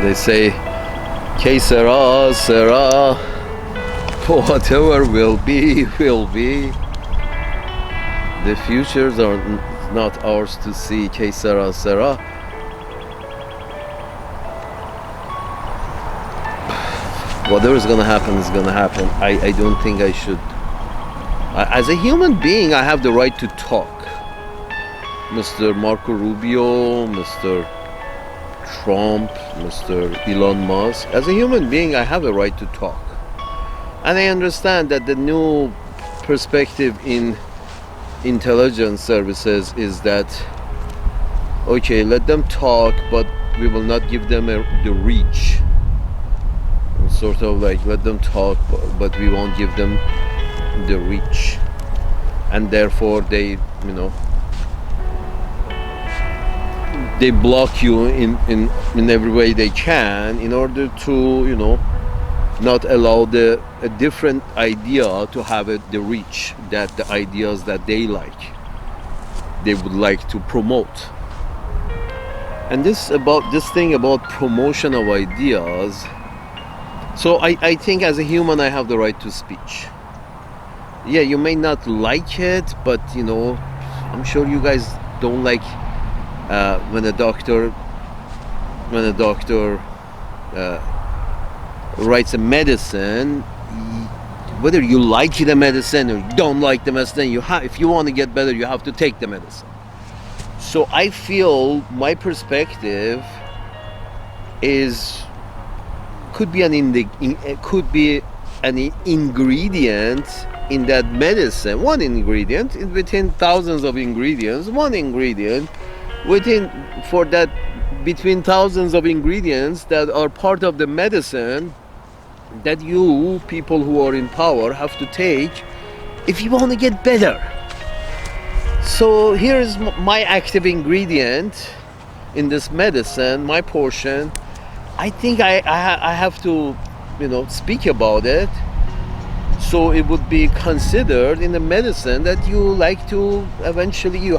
They say, "Que sera, sera. Whatever will be, will be. The futures are not ours to see. Que sera, sera." Whatever is gonna happen is gonna happen. I don't think I should. As a human being, I have the right to talk. Mr. Marco Rubio, Mr. Trump, Mr. Elon Musk. As a human being, I have a right to talk. And I understand that the new perspective in intelligence services is that, okay, let them talk, but we will not give them the reach. Sort of like, let them talk, but we won't give them the reach. And therefore they block you in every way they can in order to not allow a different idea to have the reach that the ideas that they would like to promote. And this thing about promotion of ideas. So I think as a human I have the right to speech. Yeah, you may not like it, but I'm sure you guys don't like when a doctor writes a medicine. Whether you like the medicine or you don't like the medicine, if you want to get better, you have to take the medicine. So I feel my perspective could be an ingredient in that medicine. One ingredient within thousands of ingredients. One ingredient between thousands of ingredients that are part of the medicine that you people who are in power have to take if you want to get better. So here's my active ingredient in this medicine, my portion. I think I have to speak about it, so it would be considered in the medicine that you like to. Eventually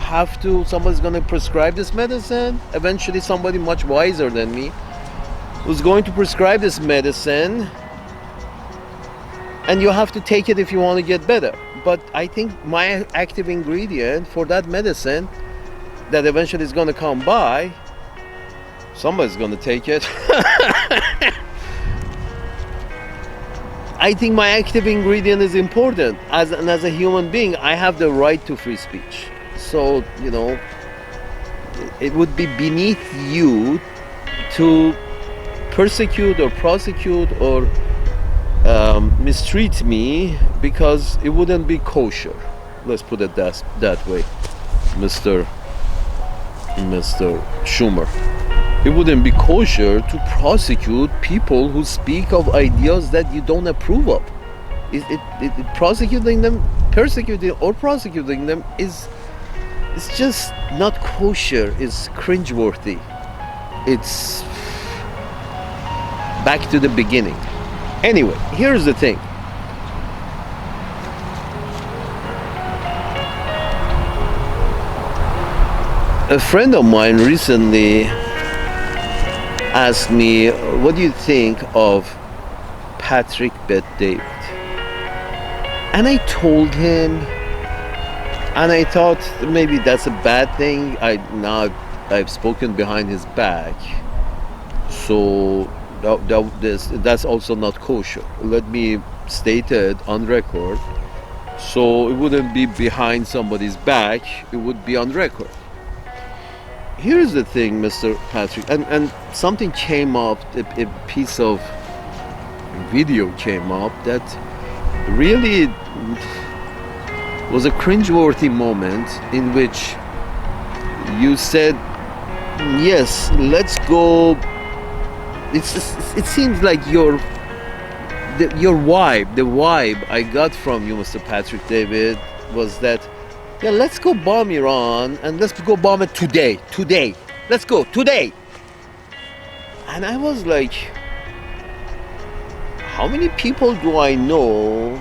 somebody's going to prescribe this medicine. Eventually somebody much wiser than me who's going to prescribe this medicine, and you have to take it if you want to get better. But I think my active ingredient for that medicine that eventually is going to come by, somebody's going to take it. I think my active ingredient is important. As a human being, I have the right to free speech. So, it would be beneath you to persecute or prosecute or mistreat me, because it wouldn't be kosher. Let's put it that way, Mr. Schumer. It wouldn't be kosher to prosecute people who speak of ideas that you don't approve of. Persecuting them is just not kosher. It's cringeworthy. It's back to the beginning. Anyway, here's the thing. A friend of mine recently asked me, what do you think of Patrick Bet-David? And I told him, and I thought maybe that's a bad thing. I've spoken behind his back, so that's also not kosher. Let me state it on record, so it wouldn't be behind somebody's back, it would be on record. Here's the thing, Mr. Patrick, and something came up, a piece of video came up that really was a cringeworthy moment, in which you said, yes, let's go. It seems like the vibe I got from you, Mr. Patrick David, was that, yeah, let's go bomb Iran, and let's go bomb it today. Let's go today. And I was like, how many people do I know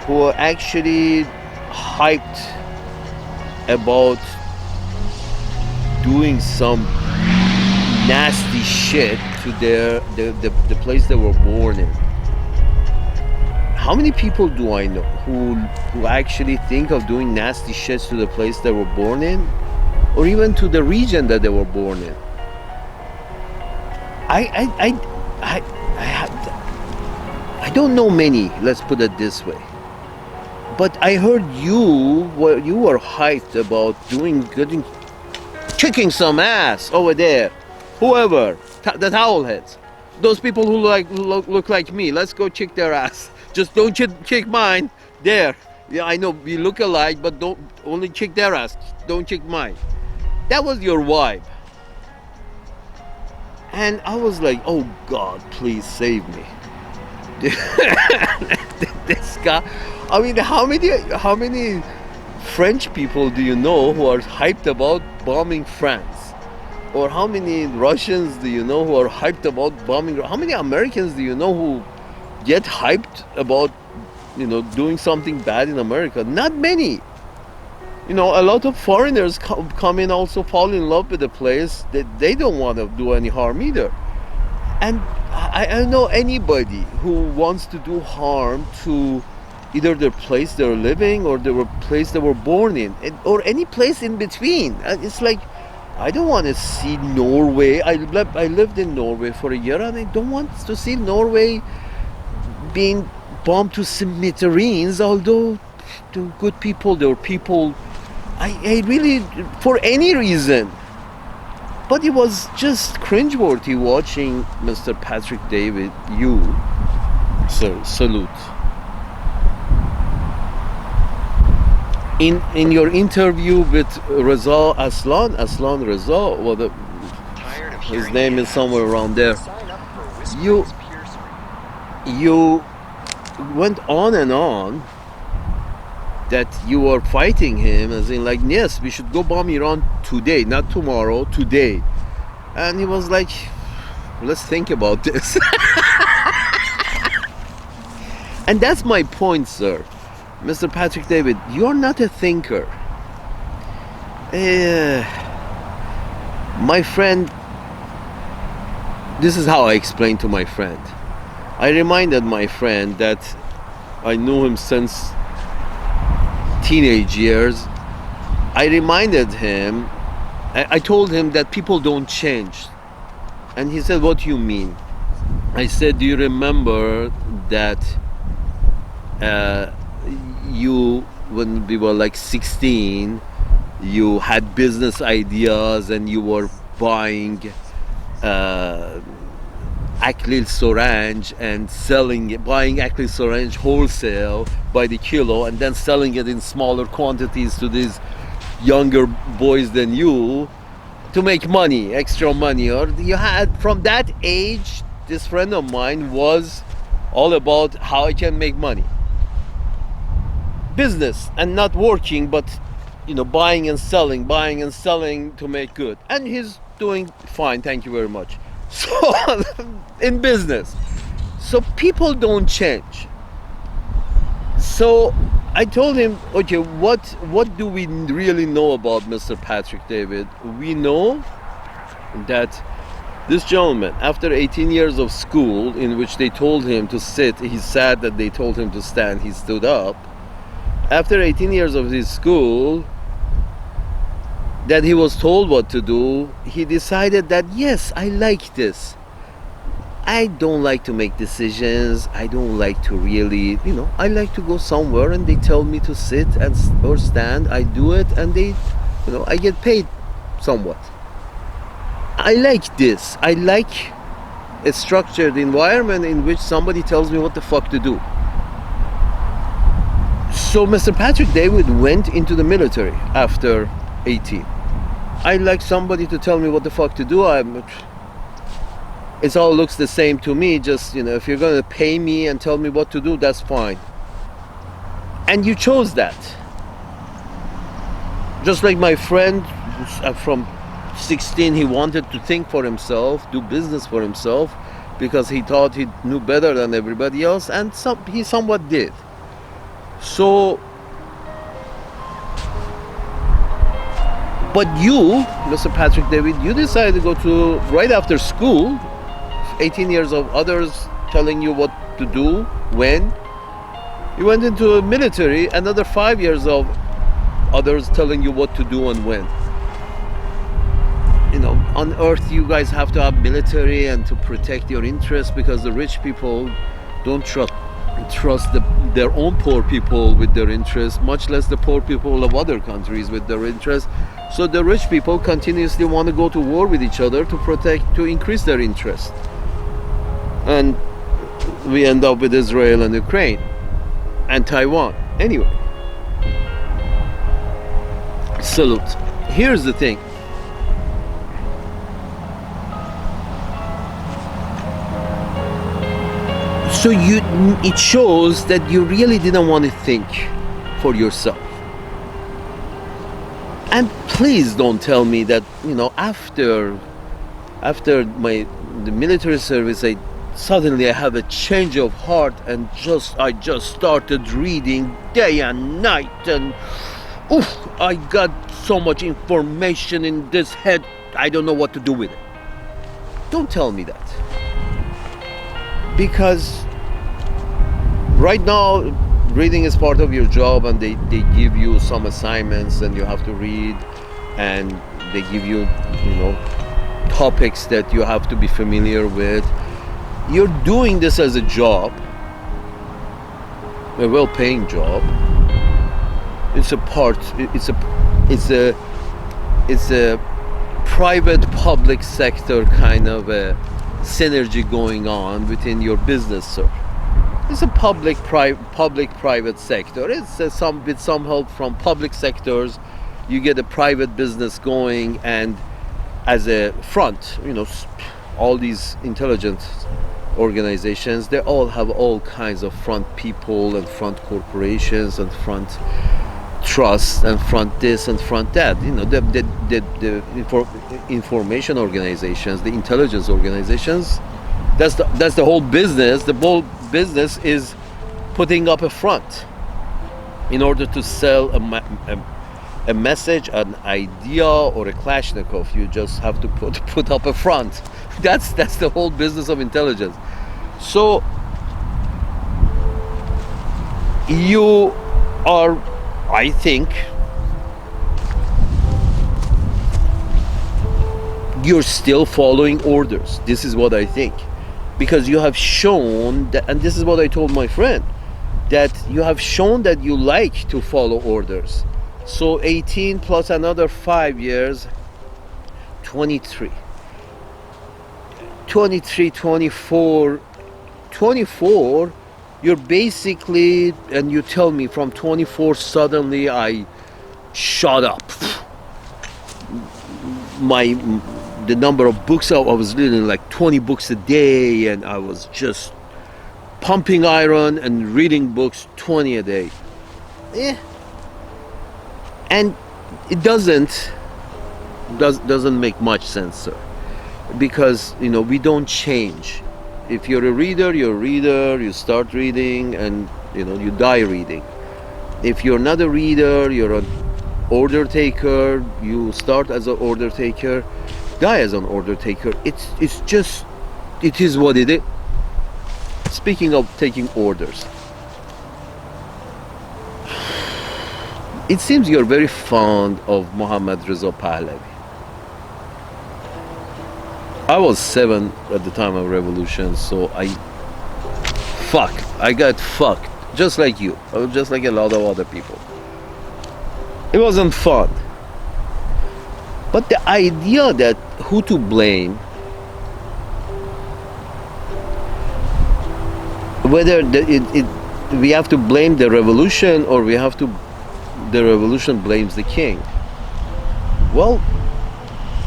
who are actually hyped about doing some nasty shit to the place they were born in. How many people do I know who actually think of doing nasty shit to the place they were born in, or even to the region that they were born in? I don't know many. Let's put it this way. But I heard you were hyped about kicking some ass over there. Whoever, the towel heads, those people who look like me. Let's go kick their ass. Just don't kick mine. There. Yeah, I know we look alike, but don't only kick their ass. Don't kick mine. That was your vibe. And I was like, oh God, please save me. This guy. I mean, how many French people do you know who are hyped about bombing France? Or how many Russians do you know who are hyped about bombing? How many Americans do you know who get hyped about, doing something bad in America? Not many. A lot of foreigners come in, also fall in love with the place that they don't want to do any harm either. And I don't know anybody who wants to do harm to either their place they're living or their place they were born in, or any place in between. It's like, I don't want to see Norway. I lived in Norway for a year, and I don't want to see Norway being bombed to smithereens. Although they're good people, they're people. I really, for any reason. But it was just cringeworthy watching Mr. Patrick David. Salute. In your interview with Aslan Reza, his name is somewhere around there. You went on and on that you were fighting him, as in, like, yes, we should go bomb Iran today, not tomorrow, today. And he was like, let's think about this. And that's my point, sir. Mr. Patrick David, you're not a thinker. My friend, this is how I explained to my friend. I reminded my friend that I knew him since teenage years. I reminded him, I told him that people don't change. And he said, what do you mean? I said, do you remember that when we were like 16, you had business ideas and you were buying Aklil Sorange and buying Aklil Sorange wholesale by the kilo and then selling it in smaller quantities to these younger boys than you to make money, extra money. Or you had, from that age, this friend of mine was all about how I can make money. Business, and not working, but buying and selling to make good. And he's doing fine, thank you very much. So in business, so people don't change. So I told him, okay, what do we really know about Mr. Patrick David? We know that this gentleman, after 18 years of school in which they told him to sit, he sat, that they told him to stand, he stood up. After 18 years of his school, that he was told what to do, he decided that, yes, I like this. I don't like to make decisions. I don't like to really, I like to go somewhere and they tell me to sit or stand. I do it, and I get paid somewhat. I like this. I like a structured environment in which somebody tells me what the fuck to do. So Mr. Patrick David went into the military after 18. I like somebody to tell me what the fuck to do. It all looks the same to me. Just, if you're going to pay me and tell me what to do, that's fine. And you chose that. Just like my friend from 16, he wanted to think for himself, do business for himself, because he thought he knew better than everybody else, and he somewhat did. So But you, Mr. Patrick David, you decided to go to right after school, 18 years of others telling you what to do, when. You went into the military, another 5 years of others telling you what to do and when. On earth you guys have to have military and to protect your interests because the rich people don't trust their own poor people with their interests, much less the poor people of other countries with their interests. So the rich people continuously want to go to war with each other to increase their interest. And we end up with Israel and Ukraine and Taiwan. Anyway, salute. Here's the thing. So it shows that you really didn't want to think for yourself. And please don't tell me that, after the military service, suddenly I have a change of heart and I just started reading day and night, and I got so much information in this head, I don't know what to do with it. Don't tell me that. Because right now reading is part of your job, and they give you some assignments and you have to read, and they give you topics that you have to be familiar with. You're doing this as a job, a well-paying job. It's a private public sector kind of a synergy going on within your business, sir. It's a public private sector. It's with some help from public sectors, you get a private business going, and as a front, all these intelligence organizations, they all have all kinds of front people and front corporations and front trusts and front this and front that. The information organizations, the intelligence organizations, that's the whole business. The whole business is putting up a front in order to sell a message, an idea, or a Kalashnikov. You just have to put up a front. That's the whole business of intelligence. So you are, I think, you're still following orders. This is what I think. Because you have shown that, and this is what I told my friend, that you have shown that you like to follow orders. So 18 plus another 5 years, 23, 24, you're basically, and you tell me from 24 suddenly I shot up. The number of books I was reading, like 20 books a day, and I was just pumping iron and reading books 20 a day. And it doesn't make much sense, sir, because we don't change. If you're a reader, you're a reader. You start reading, and you die reading. If you're not a reader, you're an order taker. You start as an order taker, die as an order taker. It is what it is. Speaking of taking orders, it seems you're very fond of Muhammad Reza Pahlavi. I was 7 at the time of revolution, so I got fucked, just like you, just like a lot of other people. It wasn't fun. But the idea that who to blame, whether we have to blame the revolution or the revolution blames the king. Well,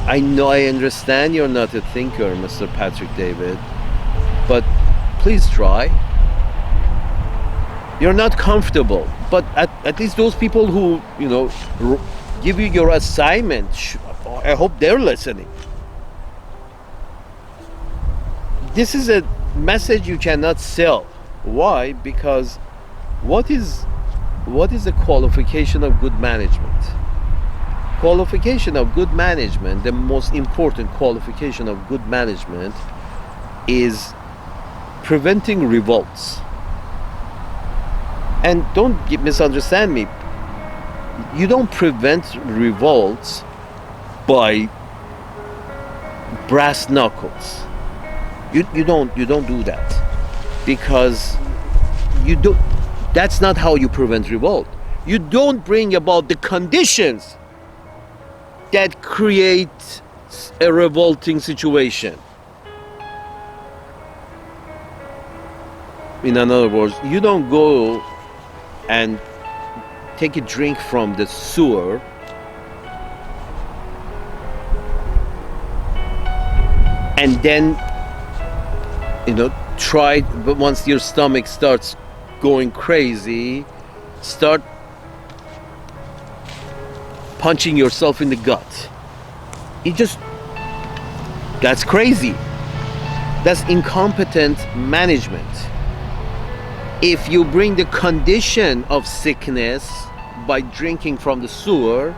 I know, I understand you're not a thinker, Mr. Patrick David, but please try. You're not comfortable, but at least those people who, give you your assignment, I hope they're listening. This is a message you cannot sell. Why? Because what is the qualification of good management? qualification of good management, the most important qualification of good management is preventing revolts. And don't misunderstand me. You don't prevent revolts by brass knuckles. You don't do that, because you don't. That's not how you prevent revolt. You don't bring about the conditions that create a revolting situation. In other words, you don't go and take a drink from the sewer and then try, but once your stomach starts going crazy, start punching yourself in the gut. That's crazy. That's incompetent management. If you bring the condition of sickness by drinking from the sewer,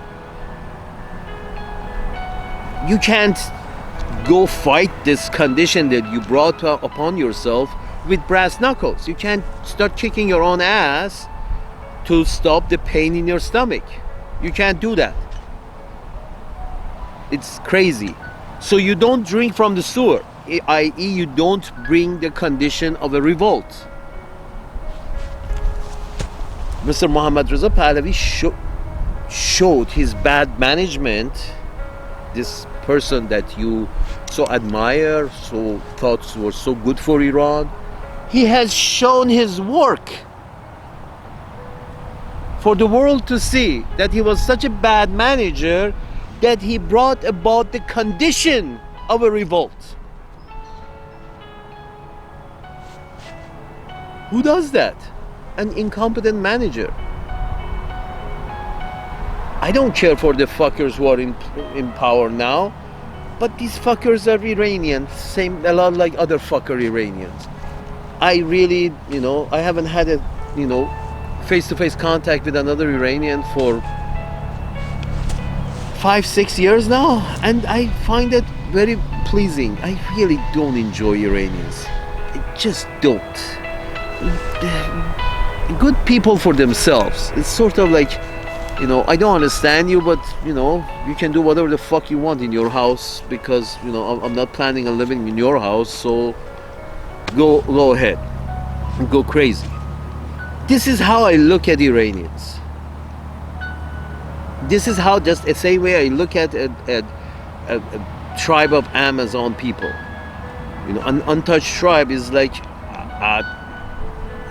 you can't go fight this condition that you brought upon yourself with brass knuckles. You can't start kicking your own ass to stop the pain in your stomach. You can't do that. It's crazy. So you don't drink from the sewer, i.e. you don't bring the condition of a revolt. Mr. Muhammad Reza Pahlavi showed his bad management. This person that you so admire, so thought was so good for Iran, he has shown his work for the world to see that he was such a bad manager that he brought about the condition of a revolt. Who does that? An incompetent manager. I don't care for the fuckers who are in power now, but these fuckers are Iranian, a lot like other fucker Iranians. I really, I haven't had a, face-to-face contact with another Iranian for 5-6 years now, and I find it very pleasing. I really don't enjoy Iranians. I just don't. Good people for themselves. It's sort of like, I don't understand you, but you can do whatever the fuck you want in your house, because I'm not planning on living in your house, so go ahead, go crazy. This is how I look at Iranians. This is how, just the same way I look at a tribe of Amazon people. An untouched tribe is like,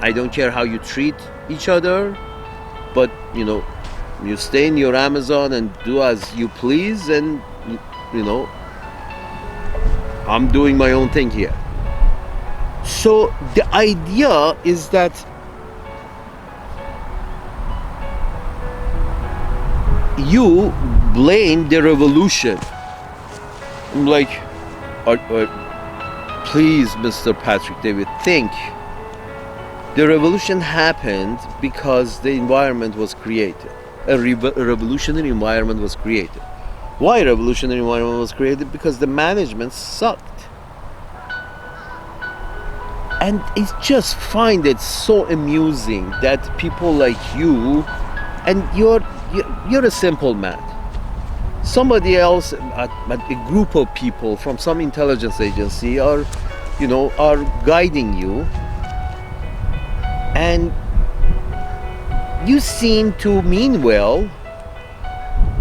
I don't care how you treat each other, but you stay in your Amazon and do as you please, and I'm doing my own thing here. So the idea is that you blame the revolution. I'm like, please, Mr. Patrick David, think. The revolution happened because the environment was created. A revolutionary environment was created. Why a revolutionary environment was created? Because the management sucked. And I just find it so amusing that people like you, and you're a simple man. Somebody else, a group of people from some intelligence agency are guiding you, and you seem to mean well,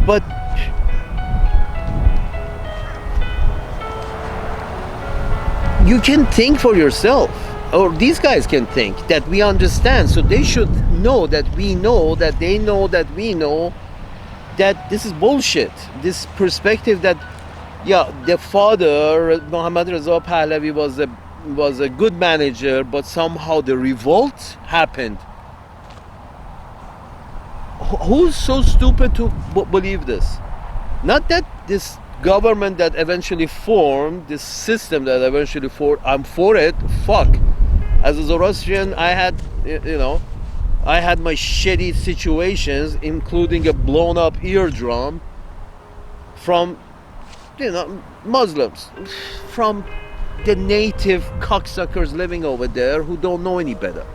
but you can think for yourself, or these guys can think that we understand, so they should know that we know that they know that we know that this is bullshit. This perspective that the father Muhammad Reza Pahlavi was a good manager, but somehow the revolt happened. Who's so stupid to believe this? Not that this government that eventually formed, this system that eventually formed, I'm for it. Fuck. As a Zoroastrian, I had my shitty situations, including a blown up eardrum, from, Muslims, from the native cocksuckers living over there who don't know any better.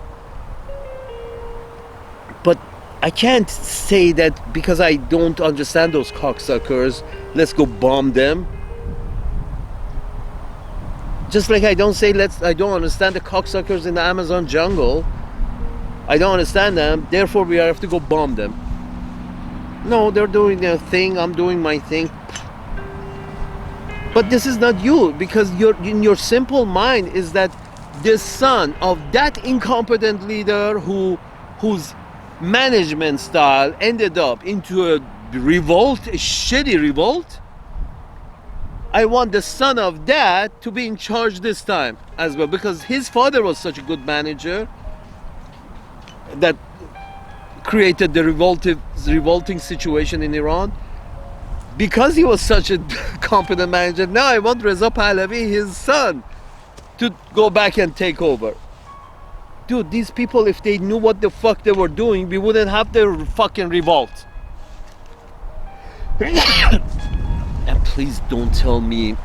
But I can't say that because I don't understand those cocksuckers, let's go bomb them. Just like I don't say I don't understand the cocksuckers in the Amazon jungle. I don't understand them, therefore we have to go bomb them. No, they're doing their thing, I'm doing my thing. But this is not you, because in your simple mind is that the son of that incompetent leader whose management style ended up into a revolt, a shitty revolt. I want the son of that to be in charge this time as well, because his father was such a good manager that created the revolting situation in Iran. Because he was such a competent manager, now I want Reza Pahlavi, his son, to go back and take over. Dude, these people, if they knew what the fuck they were doing, we wouldn't have the fucking revolt. And please don't tell me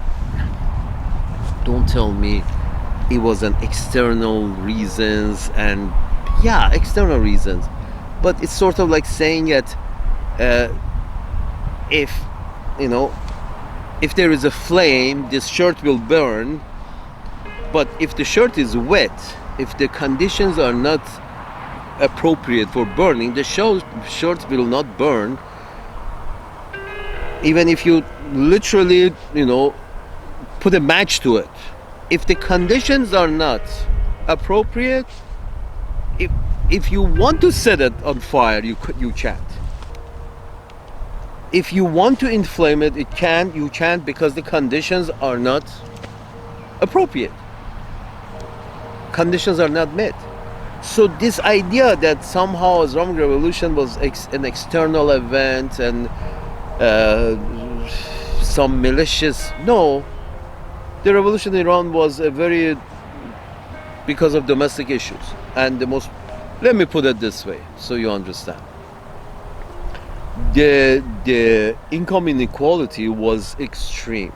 it was an external reasons. And yeah, external reasons, but it's sort of like saying that if there is a flame, this shirt will burn. But if the shirt is wet, if the conditions are not appropriate for burning, the shirt will not burn. Even if you literally, put a match to it. If the conditions are not appropriate, if you want to set it on fire, you can't. If you want to inflame it, you can't, because the conditions are not appropriate. Conditions are not met. So this idea that somehow Islamic Revolution was an external event and some malicious, no. The revolution in Iran was because of domestic issues. And let me put it this way so you understand. The income inequality was extreme.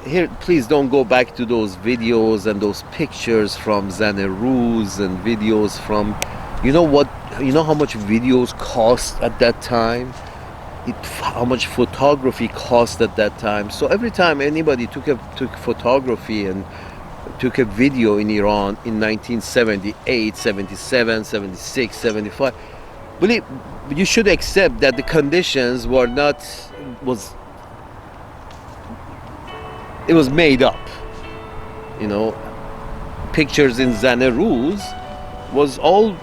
Here, please don't go back to those videos and those pictures from Zanaruz and videos from, you know how much videos cost at that time? How much photography cost at that time? So every time anybody took photography and took a video in Iran in 1978, 77, 76, 75, believe you should accept that the conditions it was made up. Pictures in Zanaruz was all,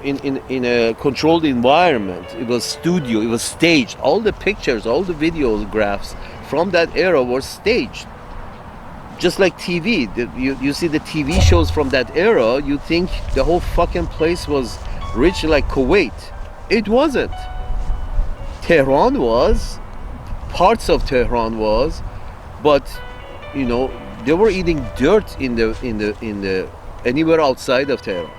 in a controlled environment. It was studio, it was staged. All the pictures, all the videographs from that era were staged. Just like TV. You see the TV shows from that era, you think the whole fucking place was rich like Kuwait. It wasn't. Tehran was, parts of Tehran was, but they were eating dirt in the anywhere outside of Tehran.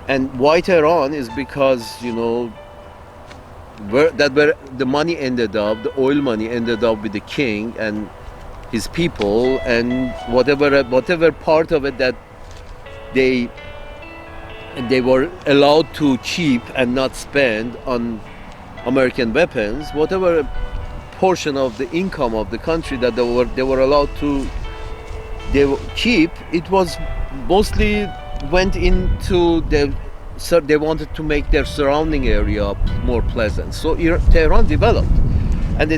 And why Tehran is because where the money ended up, the oil money ended up with the king and his people, and whatever part of it that they were allowed to keep and not spend on American weapons, whatever portion of the income of the country that they were allowed to keep, it was mostly went into they wanted to make their surrounding area more pleasant. So Tehran developed, and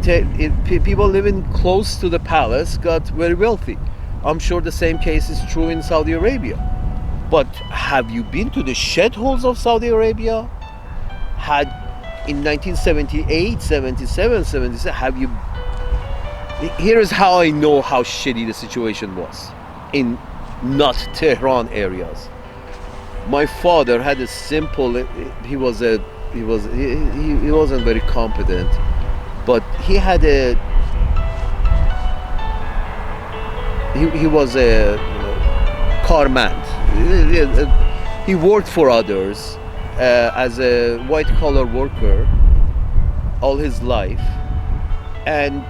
people living close to the palace got very wealthy. I'm sure the same case is true in Saudi Arabia. But have you been to the shitholes of Saudi Arabia? In 1978, 77, 76, here is how I know how shitty the situation was in not Tehran areas. My father had a simple, he wasn't very competent, but he had he was a carman. He worked for others as a white collar worker all his life, and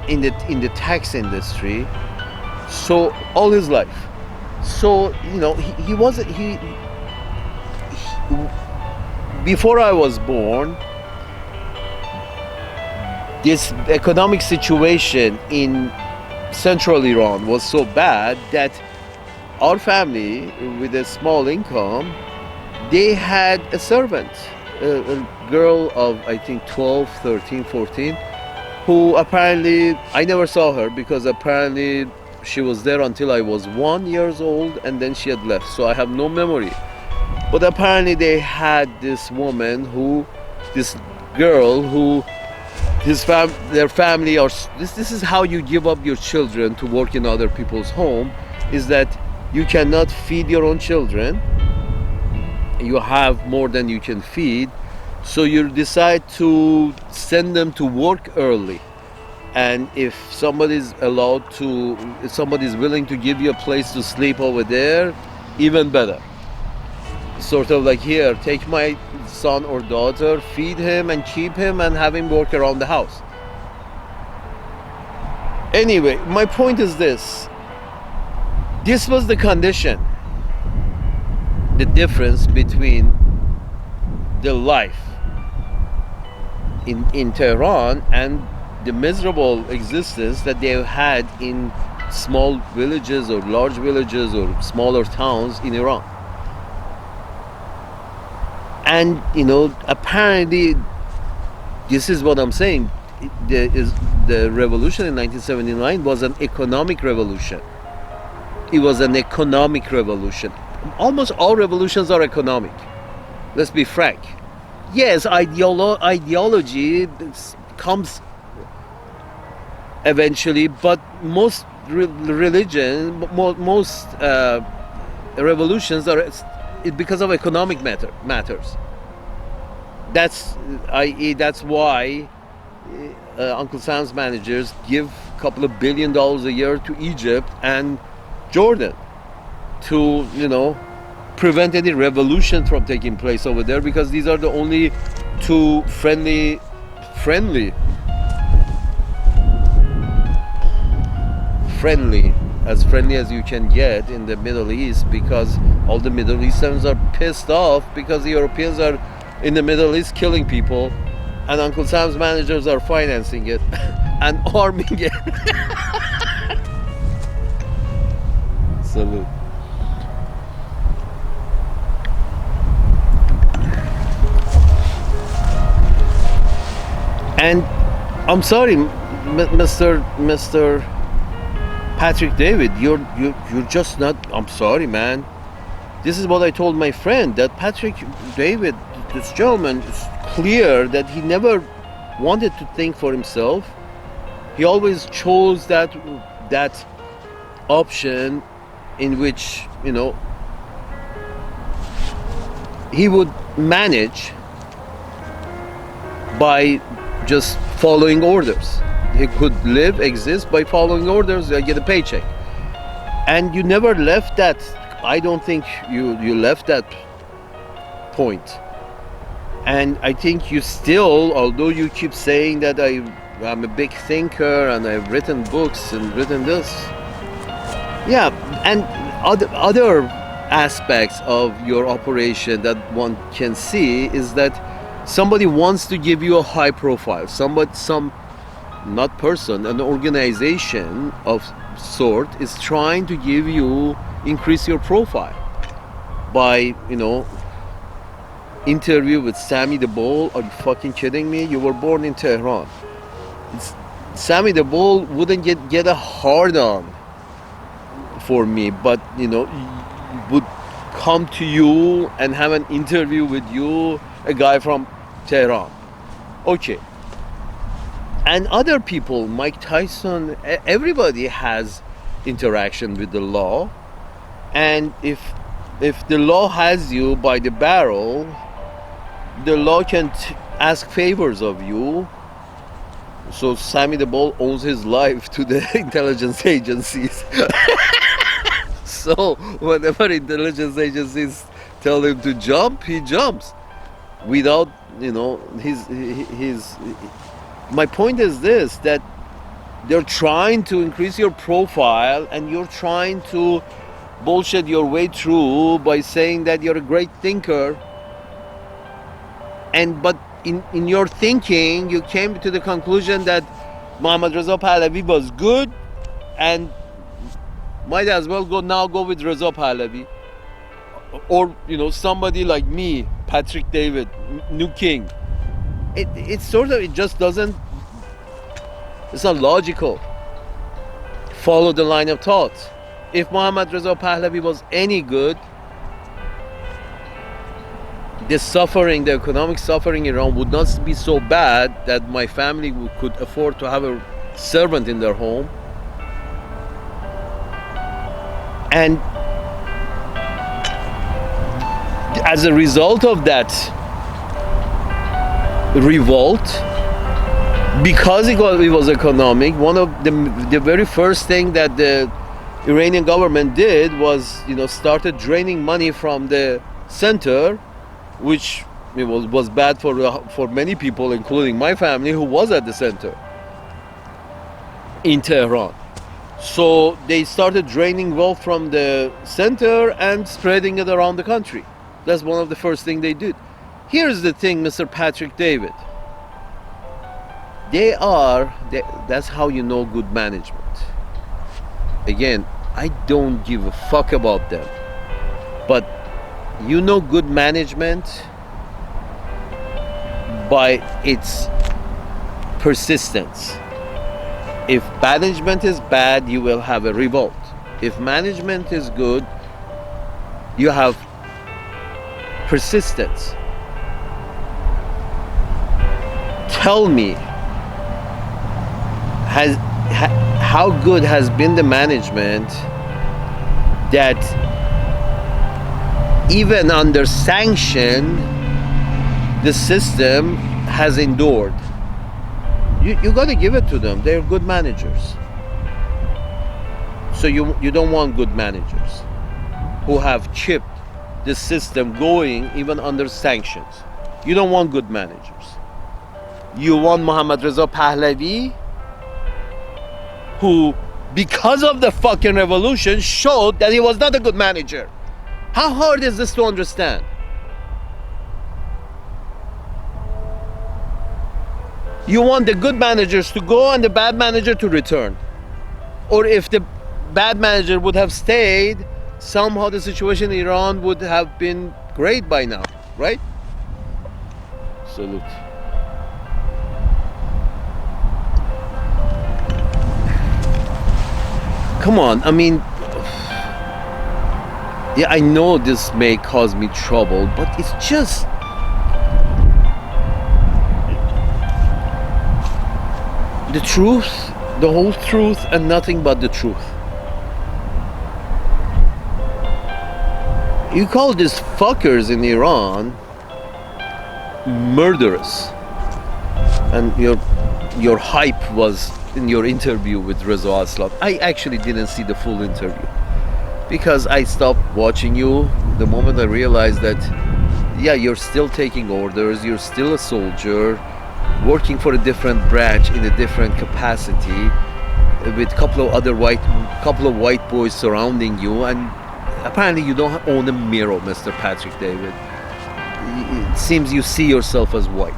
in the tax industry, so all his life. So he wasn't he before I was born. This economic situation in central Iran was so bad that our family, with a small income, they had a servant, a girl of I think 12, 13, 14, who apparently I never saw her because apparently she was there until I was 1 years old and then she had left. So I have no memory. But apparently they had this woman this girl who their family are. This is how you give up your children to work in other people's home, is that you cannot feed your own children. You have more than you can feed, so you decide to send them to work early. And if somebody's willing to give you a place to sleep over there, even better. Sort of like, here, take my son or daughter, feed him and keep him and have him work around the house. Anyway, my point is this. This was the condition. The difference between the life in Tehran and the miserable existence that they had in small villages or large villages or smaller towns in Iran. And apparently, this is what I'm saying. The revolution in 1979 was an economic revolution. It was an economic revolution. Almost all revolutions are economic. Let's be frank. Yes, ideology comes eventually, but most most revolutions are because of economic matters. That's why Uncle Sam's managers give a couple of $1 billion a year to Egypt and Jordan to prevent any revolution from taking place over there, because these are the only two friendly as friendly as you can get in the Middle East, because all the Middle Easterns are pissed off because the Europeans are in the Middle East killing people, and Uncle Sam's managers are financing it and arming it. Salute. And I'm sorry, Mr. Patrick David, you're just not. I'm sorry, man. This is what I told my friend, that Patrick David, this gentleman, is clear that he never wanted to think for himself. He always chose that option in which he would manage by just following orders. He could exist by following orders, get a paycheck. And you never left that. I don't think you left that point. And I think you still, although you keep saying that I'm a big thinker and I've written books and written this. Yeah, and other aspects of your operation that one can see is that somebody wants to give you a high profile. Not person, an organization of sort is trying to increase your profile by, interview with Sammy the Bull. Are you fucking kidding me? You were born in Tehran. Sammy the Bull wouldn't get a hard on for me, but would come to you and have an interview with you, a guy from Tehran. Okay. And other people, Mike Tyson, everybody has interaction with the law. And if the law has you by the barrel, the law can ask favors of you. So Sammy the Bull owes his life to the intelligence agencies. So whenever intelligence agencies tell him to jump, he jumps without his My point is this, that they're trying to increase your profile and you're trying to bullshit your way through by saying that you're a great thinker. And but in your thinking, you came to the conclusion that Muhammad Reza Pahlavi was good and might as well go with Reza Pahlavi. Or, somebody like me, Patrick David, New King. It just doesn't, it's not logical. Follow the line of thought. If Muhammad Reza Pahlavi was any good, the economic suffering in Iran would not be so bad that my family could afford to have a servant in their home. And as a result of that revolt, because it was economic, one of the very first thing that the Iranian government did was, started draining money from the center, which was bad for many people, including my family, who was at the center in Tehran. So they started draining wealth from the center and spreading it around the country. That's one of the first things they did. Here's the thing, Mr. Patrick David. That's how you know good management. Again, I don't give a fuck about them. But you know good management by its persistence. If management is bad, you will have a revolt. If management is good, you have persistence. Tell me, how good has been the management that even under sanction the system has endured? You got to give it to them. They're good managers. So you don't want good managers who have kept the system going even under sanctions. You don't want good managers. You want Muhammad Reza Pahlavi, who, because of the fucking revolution, showed that he was not a good manager. How hard is this to understand? You want the good managers to go and the bad manager to return. Or if the bad manager would have stayed, somehow the situation in Iran would have been great by now, right? Salute. Come on, I mean, yeah, I know this may cause me trouble, but it's just, the truth, the whole truth, and nothing but the truth. You call these fuckers in Iran murderous, and your hype was in your interview with Reza Aslan. I actually didn't see the full interview because I stopped watching you the moment I realized that, yeah, you're still taking orders, you're still a soldier, working for a different branch in a different capacity, with a couple of white boys surrounding you, and apparently you don't own a mirror, Mr. Patrick David. It seems you see yourself as white,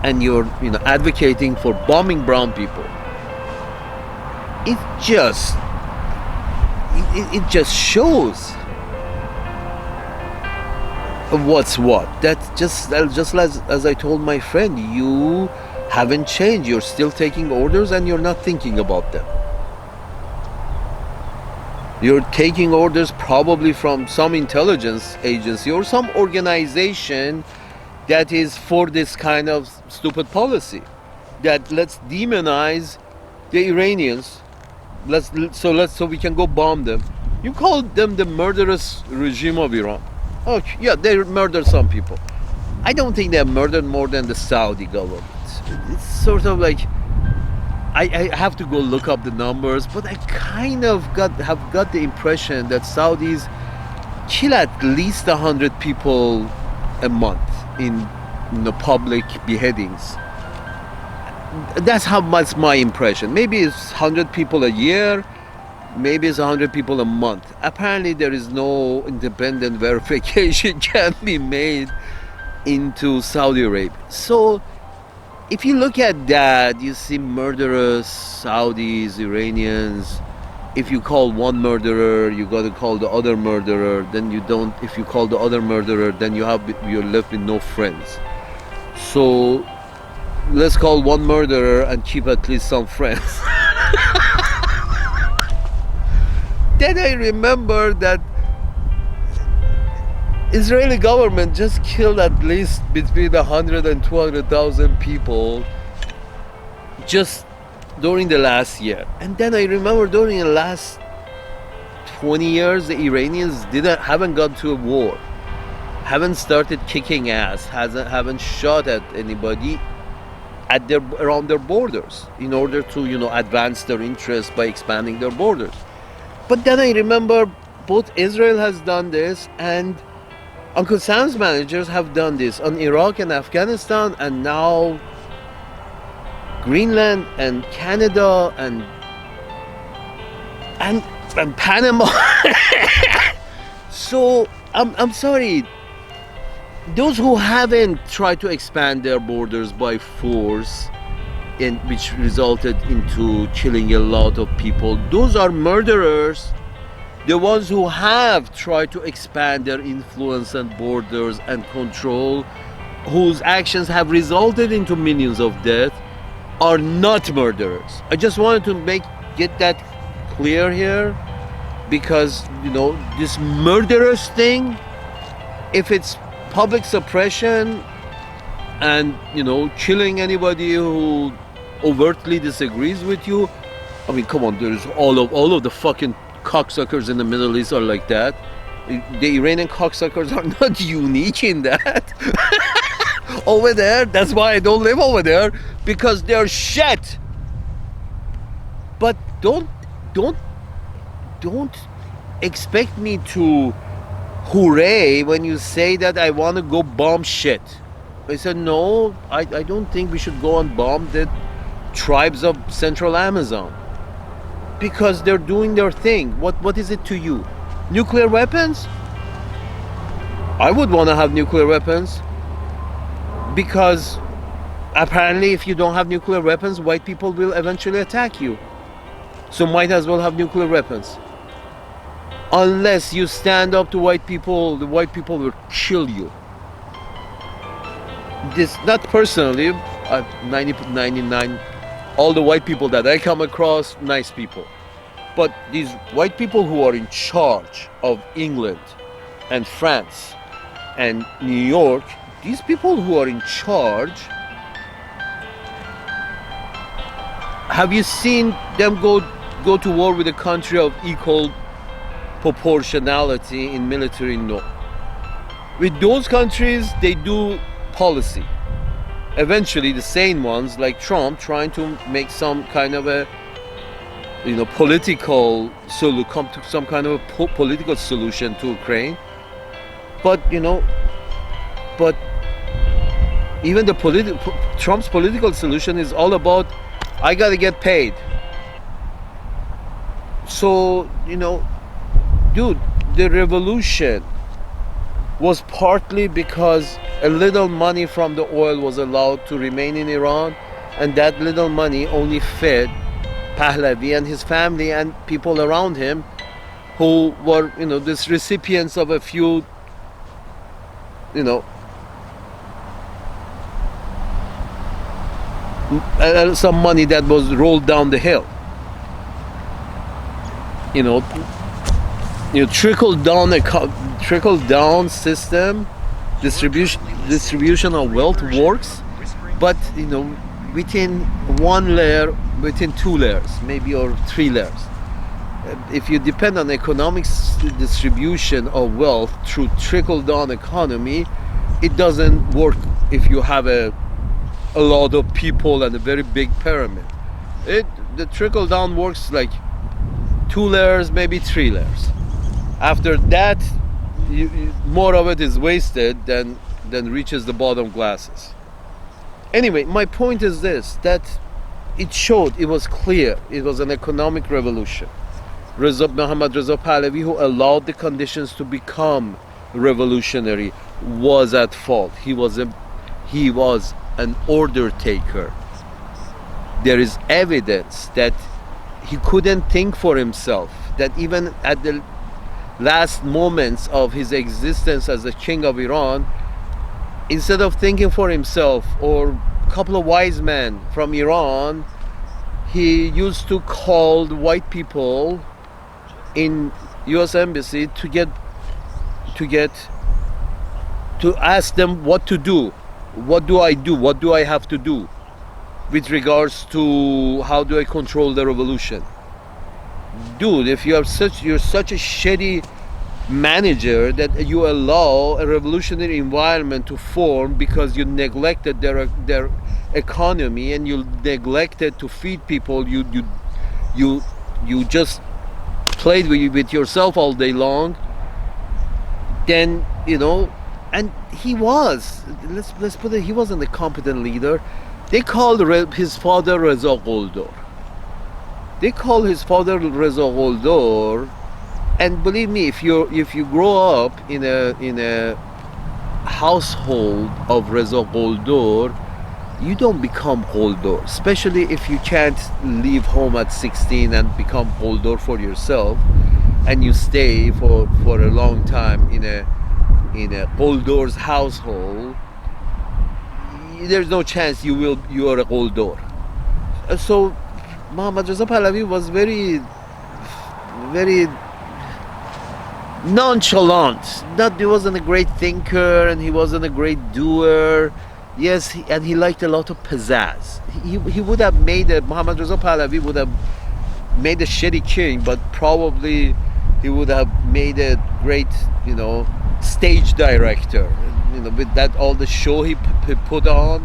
and you're advocating for bombing brown people. It just shows what's what. That's just as I told my friend, you haven't changed. You're still taking orders and you're not thinking about them. You're taking orders probably from some intelligence agency or some organization that is for this kind of stupid policy, that let's demonize the Iranians, so we can go bomb them. You call them the murderous regime of Iran. Oh yeah, they murdered some people. I don't think they have murdered more than the Saudi government. It's sort of like, I have to go look up the numbers, but I kind of have got the impression that Saudis kill at least 100 people a month in public beheadings. That's how much my impression. Maybe it's 100 people a year, maybe it's 100 people a month. Apparently there is no independent verification can be made into Saudi Arabia. So if you look at that, you see murderers, Saudis, Iranians. If you call one murderer, you got to call the other murderer. Then you don't. If you call the other murderer, then you're left with no friends. So let's call one murderer and keep at least some friends. Then I remember that Israeli government just killed at least between 100 and 200,000 people just during the last year. And then I remember during the last 20 years, the Iranians haven't gone to a war, haven't started kicking ass, haven't shot at anybody around their borders in order to advance their interests by expanding their borders. But then I remember both Israel has done this and Uncle Sam's managers have done this on Iraq and Afghanistan, and now Greenland and Canada and Panama. So I'm sorry, those who haven't tried to expand their borders by force, which resulted into killing a lot of people, those are murderers. The ones who have tried to expand their influence and borders and control, whose actions have resulted into millions of deaths, are not murderers. I just wanted to get that clear here, because this murderous thing, if it's public suppression and killing anybody who overtly disagrees with you, I mean, come on, there's all of the fucking cocksuckers in the Middle East are like that. The Iranian cocksuckers are not unique in that. Over there, that's why I don't live over there, because they're shit. But don't expect me to hooray when you say that I want to go bomb shit. I said no, I don't think we should go and bomb the tribes of Central Amazon, because they're doing their thing. What is it to you? Nuclear weapons? I would want to have nuclear weapons, because apparently if you don't have nuclear weapons, white people will eventually attack you. So might as well have nuclear weapons. Unless you stand up to white people, the white people will kill you. This, not personally, 99, all the white people that I come across, nice people. But these white people who are in charge of England and France and New York, these people who are in charge, have you seen them go to war with a country of equal proportionality in military? No. With those countries, they do policy. Eventually, the sane ones like Trump trying to make some kind of a political come to some kind of a political solution to Ukraine. But even Trump's political solution is all about, I gotta get paid. So dude, the revolution was partly because a little money from the oil was allowed to remain in Iran, and that little money only fed Pahlavi and his family and people around him who were these recipients of a few some money that was rolled down the hill. Trickle down system, distribution of wealth works, but within one layer, within two layers, maybe, or three layers. If you depend on economic distribution of wealth through trickle down economy, it doesn't work if you have a lot of people and a very big pyramid. The trickle down works like two layers, maybe three layers. After that, more of it is wasted than reaches the bottom glasses. Anyway, my point is this, that it showed, it was clear, it was an economic revolution. Muhammad Reza Pahlavi, who allowed the conditions to become revolutionary, was at fault. He was an order taker. There is evidence that he couldn't think for himself, that even at the last moments of his existence as the king of Iran, instead of thinking for himself or a couple of wise men from Iran, he used to call the white people in US embassy to ask them what to do. What do I do? What do I have to do with regards to how do I control the revolution? Dude, if you're such a shitty manager that you allow a revolutionary environment to form because you neglected their economy and you neglected to feed people, you just played with yourself all day long, then and he was, let's put it, he wasn't a competent leader. They called his father Reza Goldor. And believe me, if you grow up in a household of Reza Goldor, you don't become Goldor, especially if you can't leave home at 16 and become Goldor for yourself, and you stay for a long time in a Goldor's household. There's no chance you are a Goldor. So Muhammad Reza Pahlavi was very, very nonchalant. He wasn't a great thinker and he wasn't a great doer. Yes, and he liked a lot of pizzazz. He would have Muhammad Reza Pahlavi would have made a shitty king, but probably he would have made a great, stage director. With that, all the show he put on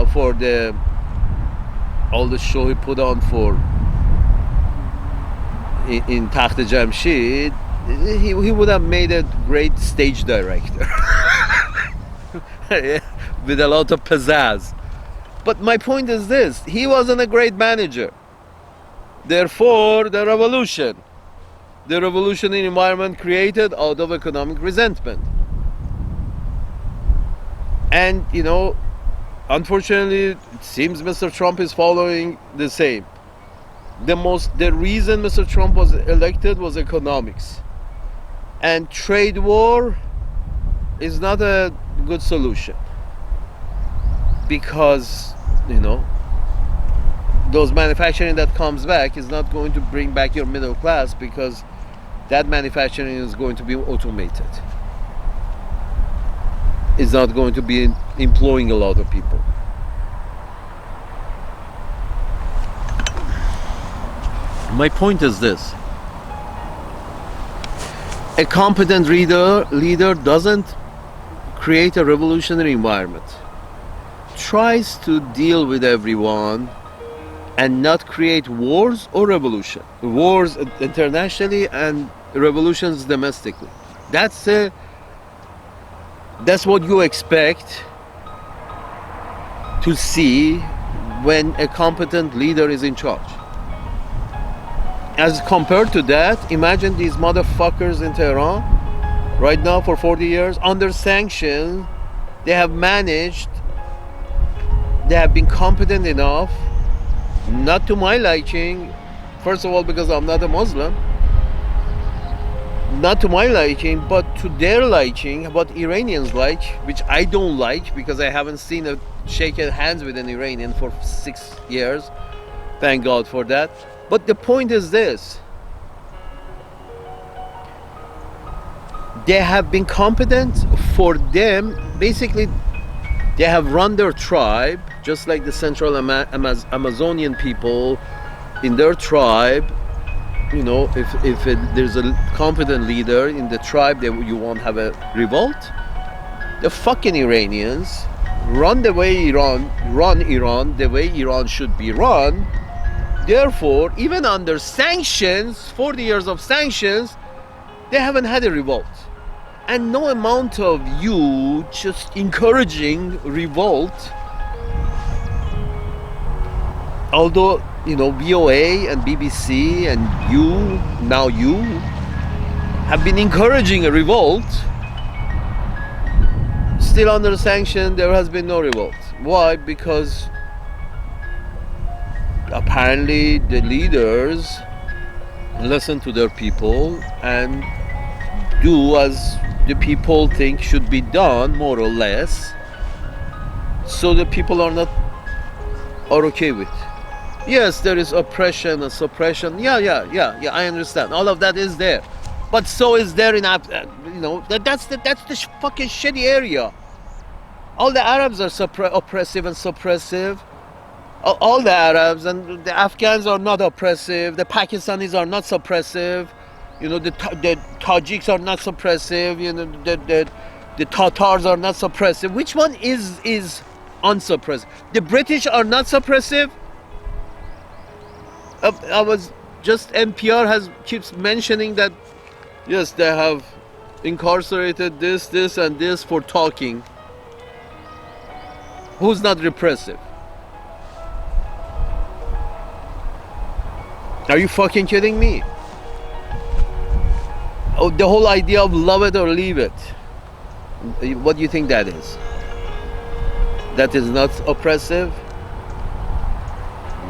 for in Takht Jamshid, he would have made a great stage director with a lot of pizzazz. But my point is this: he wasn't a great manager. Therefore, the revolutionary environment created out of economic resentment. And unfortunately, it seems Mr. Trump is following the same. The reason Mr. Trump was elected was economics. And trade war is not a good solution. Because, those manufacturing that comes back is not going to bring back your middle class, because that manufacturing is going to be automated. It's not going to be employing a lot of people. My point is this: a competent leader doesn't create a revolutionary environment, tries to deal with everyone and not create wars or revolution. Wars internationally and revolutions domestically. That's what you expect to see when a competent leader is in charge. As compared to that, imagine these motherfuckers in Tehran right now for 40 years under sanctions. They have been competent enough, not to my liking, first of all because I'm not a Muslim, not to my liking, but to their liking, what Iranians like, which I don't like because I haven't seen shaken hands with an Iranian for 6 years. Thank God for that. But the point is this: they have been competent for them. Basically, they have run their tribe, just like the Central Amazonian people in their tribe. If there's a competent leader in the tribe, you won't have a revolt. The fucking Iranians run Iran the way Iran should be run. Therefore, even under sanctions, 40 years of sanctions, they haven't had a revolt. And no amount of you just encouraging revolt although VOA and BBC and you have been encouraging a revolt, still under sanction there has been no revolt. Why? Because apparently the leaders listen to their people and do as the people think should be done, more or less, so the people are okay with. Yes, there is oppression and suppression. Yeah. I understand. All of that is there, but so is there in that's the fucking shitty area. All the Arabs are oppressive and suppressive. All the Arabs and the Afghans are not oppressive. The Pakistanis are not suppressive. The Tajiks are not suppressive. The Tatars are not suppressive. Which one is unsuppressive? The British are not suppressive. I was just NPR keeps mentioning that yes, they have incarcerated this and this for talking. Who's not repressive? Are you fucking kidding me? Oh, the whole idea of love it or leave it. What do you think that is? That is not oppressive?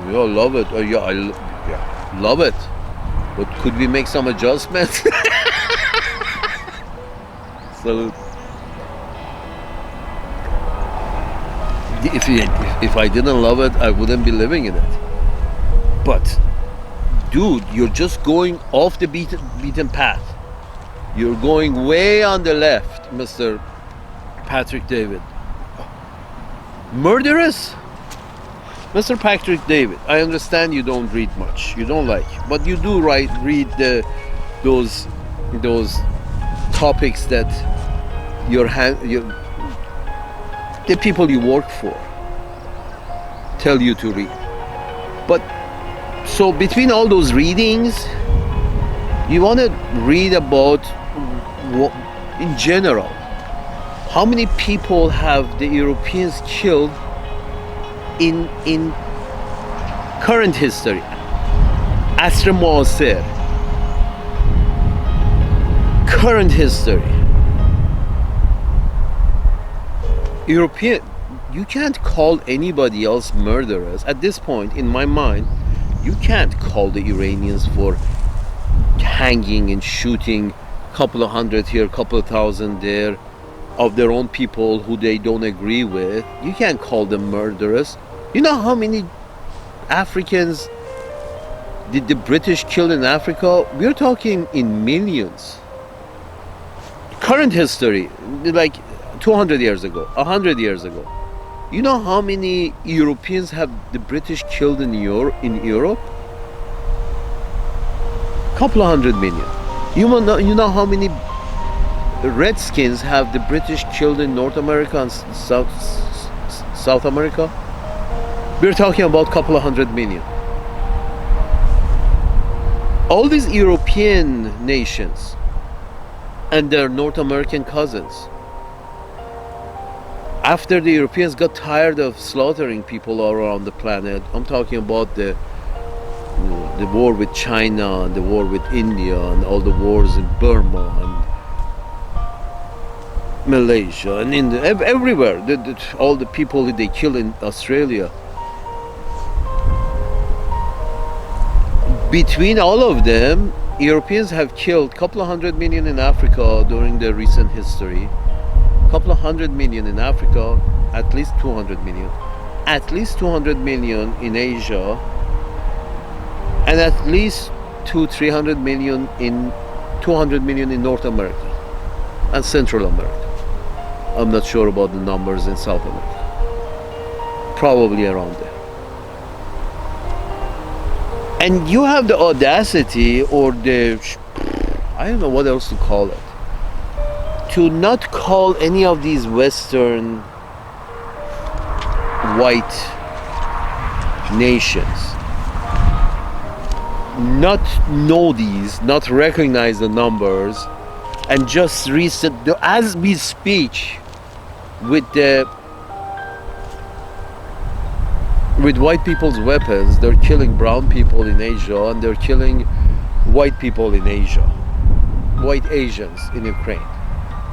Yeah, love it. Yeah, love it. But could we make some adjustments? Salute. If I didn't love it, I wouldn't be living in it. But, dude, you're just going off the beaten path. You're going way on the left, Mr. Patrick David. Murderous? Mr. Patrick David, I understand you don't read much. You don't like, but you do read those topics that the people you work for tell you to read. But so between all those readings, you want to read about what, in general, how many people have the Europeans killed in current history, Asr Muasir, current history. European, you can't call anybody else murderers at this point. In my mind, you can't call the Iranians for hanging and shooting a couple of hundred here, a couple of thousand there of their own people who they don't agree with. You can't call them murderers. You know how many Africans did the British kill in Africa? We're talking in millions. Current history, like 200 years ago, 100 years ago. You know how many Europeans have the British killed in Europe? Couple of 100 million. You know how many Redskins have the British killed in North America and South America? We're talking about couple of 100 million. All these European nations and their North American cousins, after the Europeans got tired of slaughtering people all around the planet, I'm talking about the war with China and the war with India and all the wars in Burma and Malaysia and India, everywhere, all the people that they kill in Australia. Between all of them, Europeans have killed a couple of 100 million in Africa during their recent history. Couple of 100 million in Africa, at least 200 million, at least 200 million in Asia, and at least 200-300 million in 200 million in North America and Central America. I'm not sure about the numbers in South America. Probably around there. And you have the audacity or I don't know what else to call it, to not call any of these Western white nations, not know these, not recognize the numbers, and just as we speak with the with white people's weapons, they're killing brown people in Asia, and they're killing white people in Asia, white Asians in Ukraine.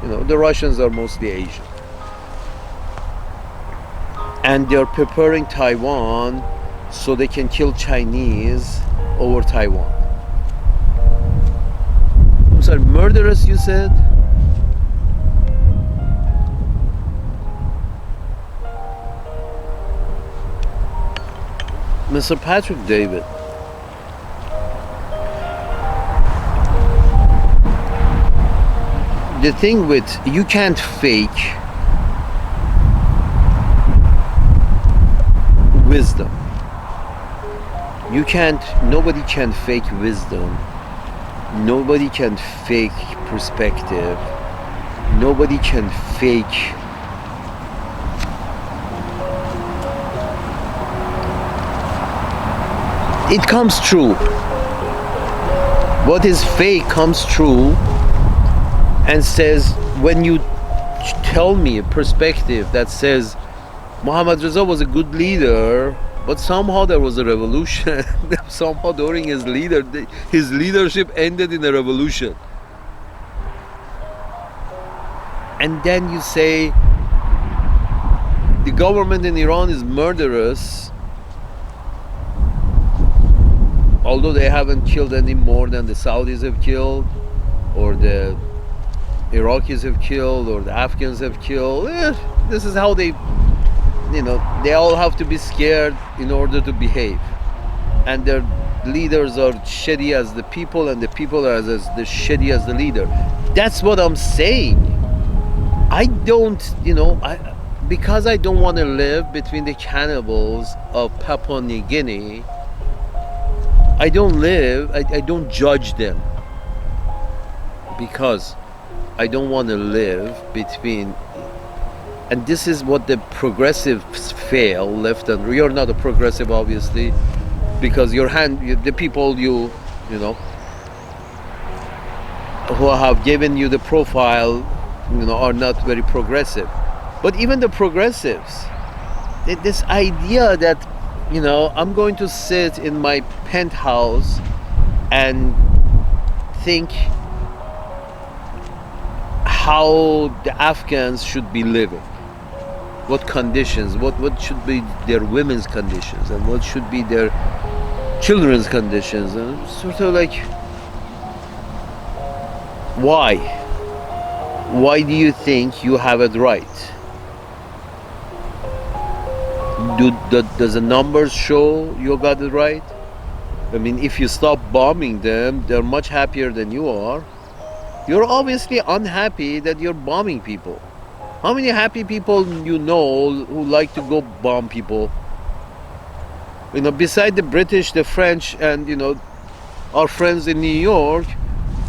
The Russians are mostly Asian. And they're preparing Taiwan so they can kill Chinese over Taiwan. I'm sorry, murderous, you said? Mr. Patrick David, the thing with you can't fake wisdom. Nobody can fake wisdom. Nobody can fake perspective. Nobody can fake it comes true. What is fake comes true and says, when you tell me a perspective that says Muhammad Reza was a good leader, but somehow there was a revolution. Somehow during his leadership ended in a revolution. And then you say the government in Iran is murderous, although they haven't killed any more than the Saudis have killed, or the Iraqis have killed, or the Afghans have killed. This is how they all have to be scared in order to behave. And their leaders are shitty as the people, and the people are as the shitty as the leader. That's what I'm saying. I don't, because I don't want to live between the cannibals of Papua New Guinea, I don't judge them, because I don't want to live between, and this is what the progressives fail left and right. You're not a progressive, obviously, because the people who have given you the profile, are not very progressive. But even the progressives, this idea that I'm going to sit in my penthouse and think how the Afghans should be living, what conditions, what should be their women's conditions, and what should be their children's conditions, and sort of like, why do you think you have it right? Does the numbers show you got it right? I mean, if you stop bombing them, they're much happier than you are. You're obviously unhappy that you're bombing people. How many happy people who like to go bomb people? Beside the British, the French, and our friends in New York,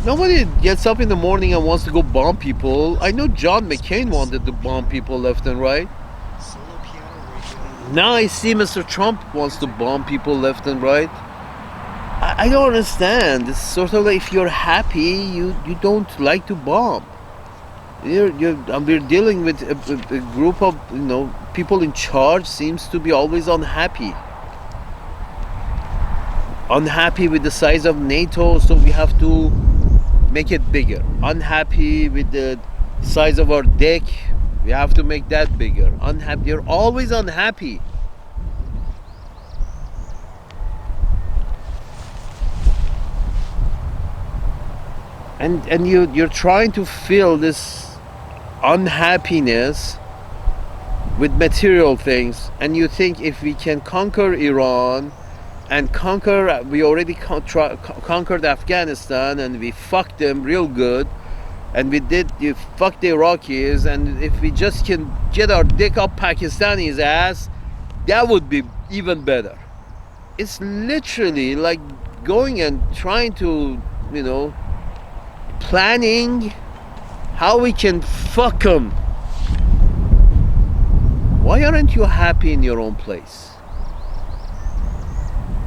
nobody gets up in the morning and wants to go bomb people. I know John McCain wanted to bomb people left and right. Now I see Mr. Trump wants to bomb people left and right. I don't understand. It's sort of like, if you're happy, you don't like to bomb. We're dealing with a group of people in charge seems to be always unhappy. Unhappy with the size of NATO, so we have to make it bigger. Unhappy with the size of our dick, we have to make that bigger. Unhappy. You're always unhappy. And you're trying to fill this unhappiness with material things, and you think if we can conquer Iran and we already conquered Afghanistan, and we fucked them real good, and you fucked the Iraqis, and if we just can get our dick up Pakistani's ass, that would be even better. It's literally like going and trying to, planning how we can fuck them. Why aren't you happy in your own place?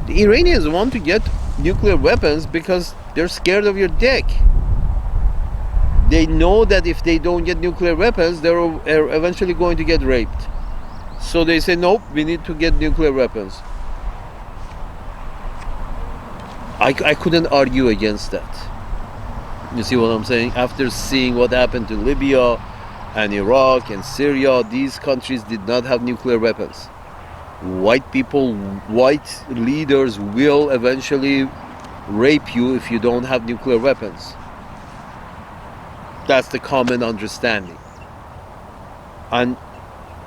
The Iranians want to get nuclear weapons because they're scared of your dick. They know that if they don't get nuclear weapons, they're eventually going to get raped. So they say, nope, we need to get nuclear weapons. I couldn't argue against that. You see what I'm saying? After seeing what happened to Libya and Iraq and Syria, these countries did not have nuclear weapons. White people, white leaders will eventually rape you if you don't have nuclear weapons. That's the common understanding. And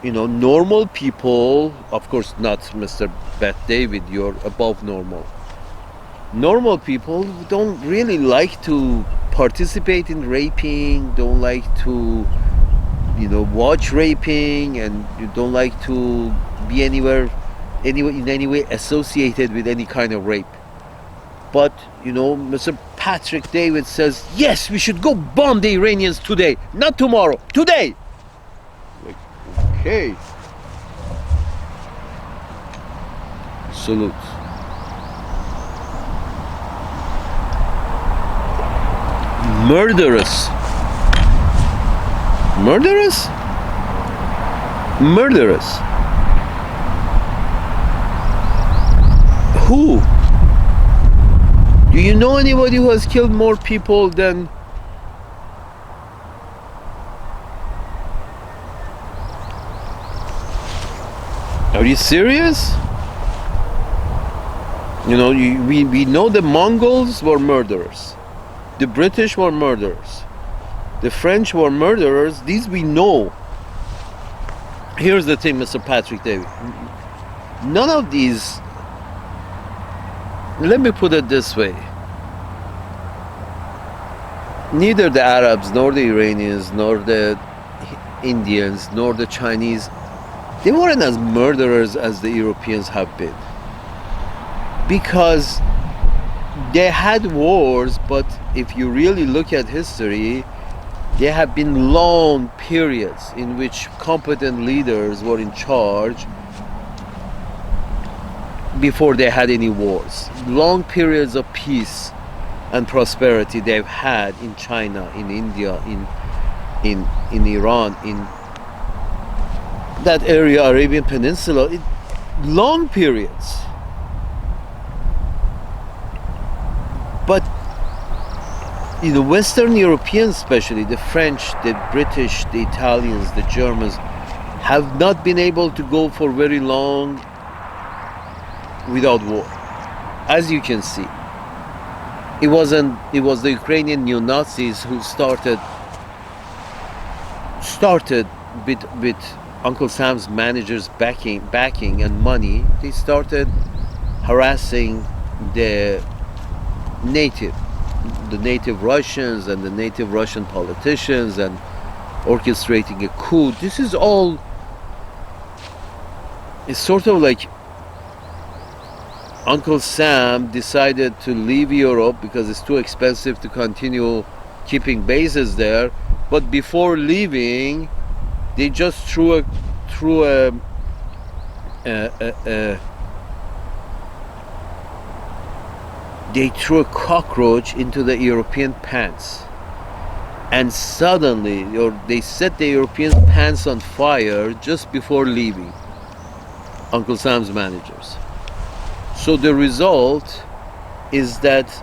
normal people, of course not Mr. Beth David, you're above normal. Normal people don't really like to participate in raping, don't like to watch raping, and you don't like to be in any way associated with any kind of rape. But Mr. Patrick David says, yes, we should go bomb the Iranians today, not tomorrow, today. Like, okay, salute. Murderous. Who? Do you know anybody who has killed more people than... Are you serious? We know the Mongols were murderers. The British were murderers. The French were murderers. These we know. Here's the thing, Mr. Patrick David. None of these... Let me put it this way. Neither the Arabs, nor the Iranians, nor the Indians, nor the Chinese, they weren't as murderers as the Europeans have been. Because they had wars, but if you really look at history, there have been long periods in which competent leaders were in charge before they had any wars. Long periods of peace and prosperity they've had in China, in India, in Iran, in that area, Arabian Peninsula. Long periods. But Western Europeans, especially the French, the British, the Italians, the Germans, have not been able to go for very long without war. As you can see, it was the Ukrainian neo-Nazis who started with Uncle Sam's managers backing and money. They started harassing the native Russians and the native Russian politicians and orchestrating a coup. This is all, it's sort of like Uncle Sam decided to leave Europe because it's too expensive to continue keeping bases there. But before leaving, they just threw a cockroach into the European pants, and suddenly, or they set the European pants on fire just before leaving. Uncle Sam's managers. So the result is that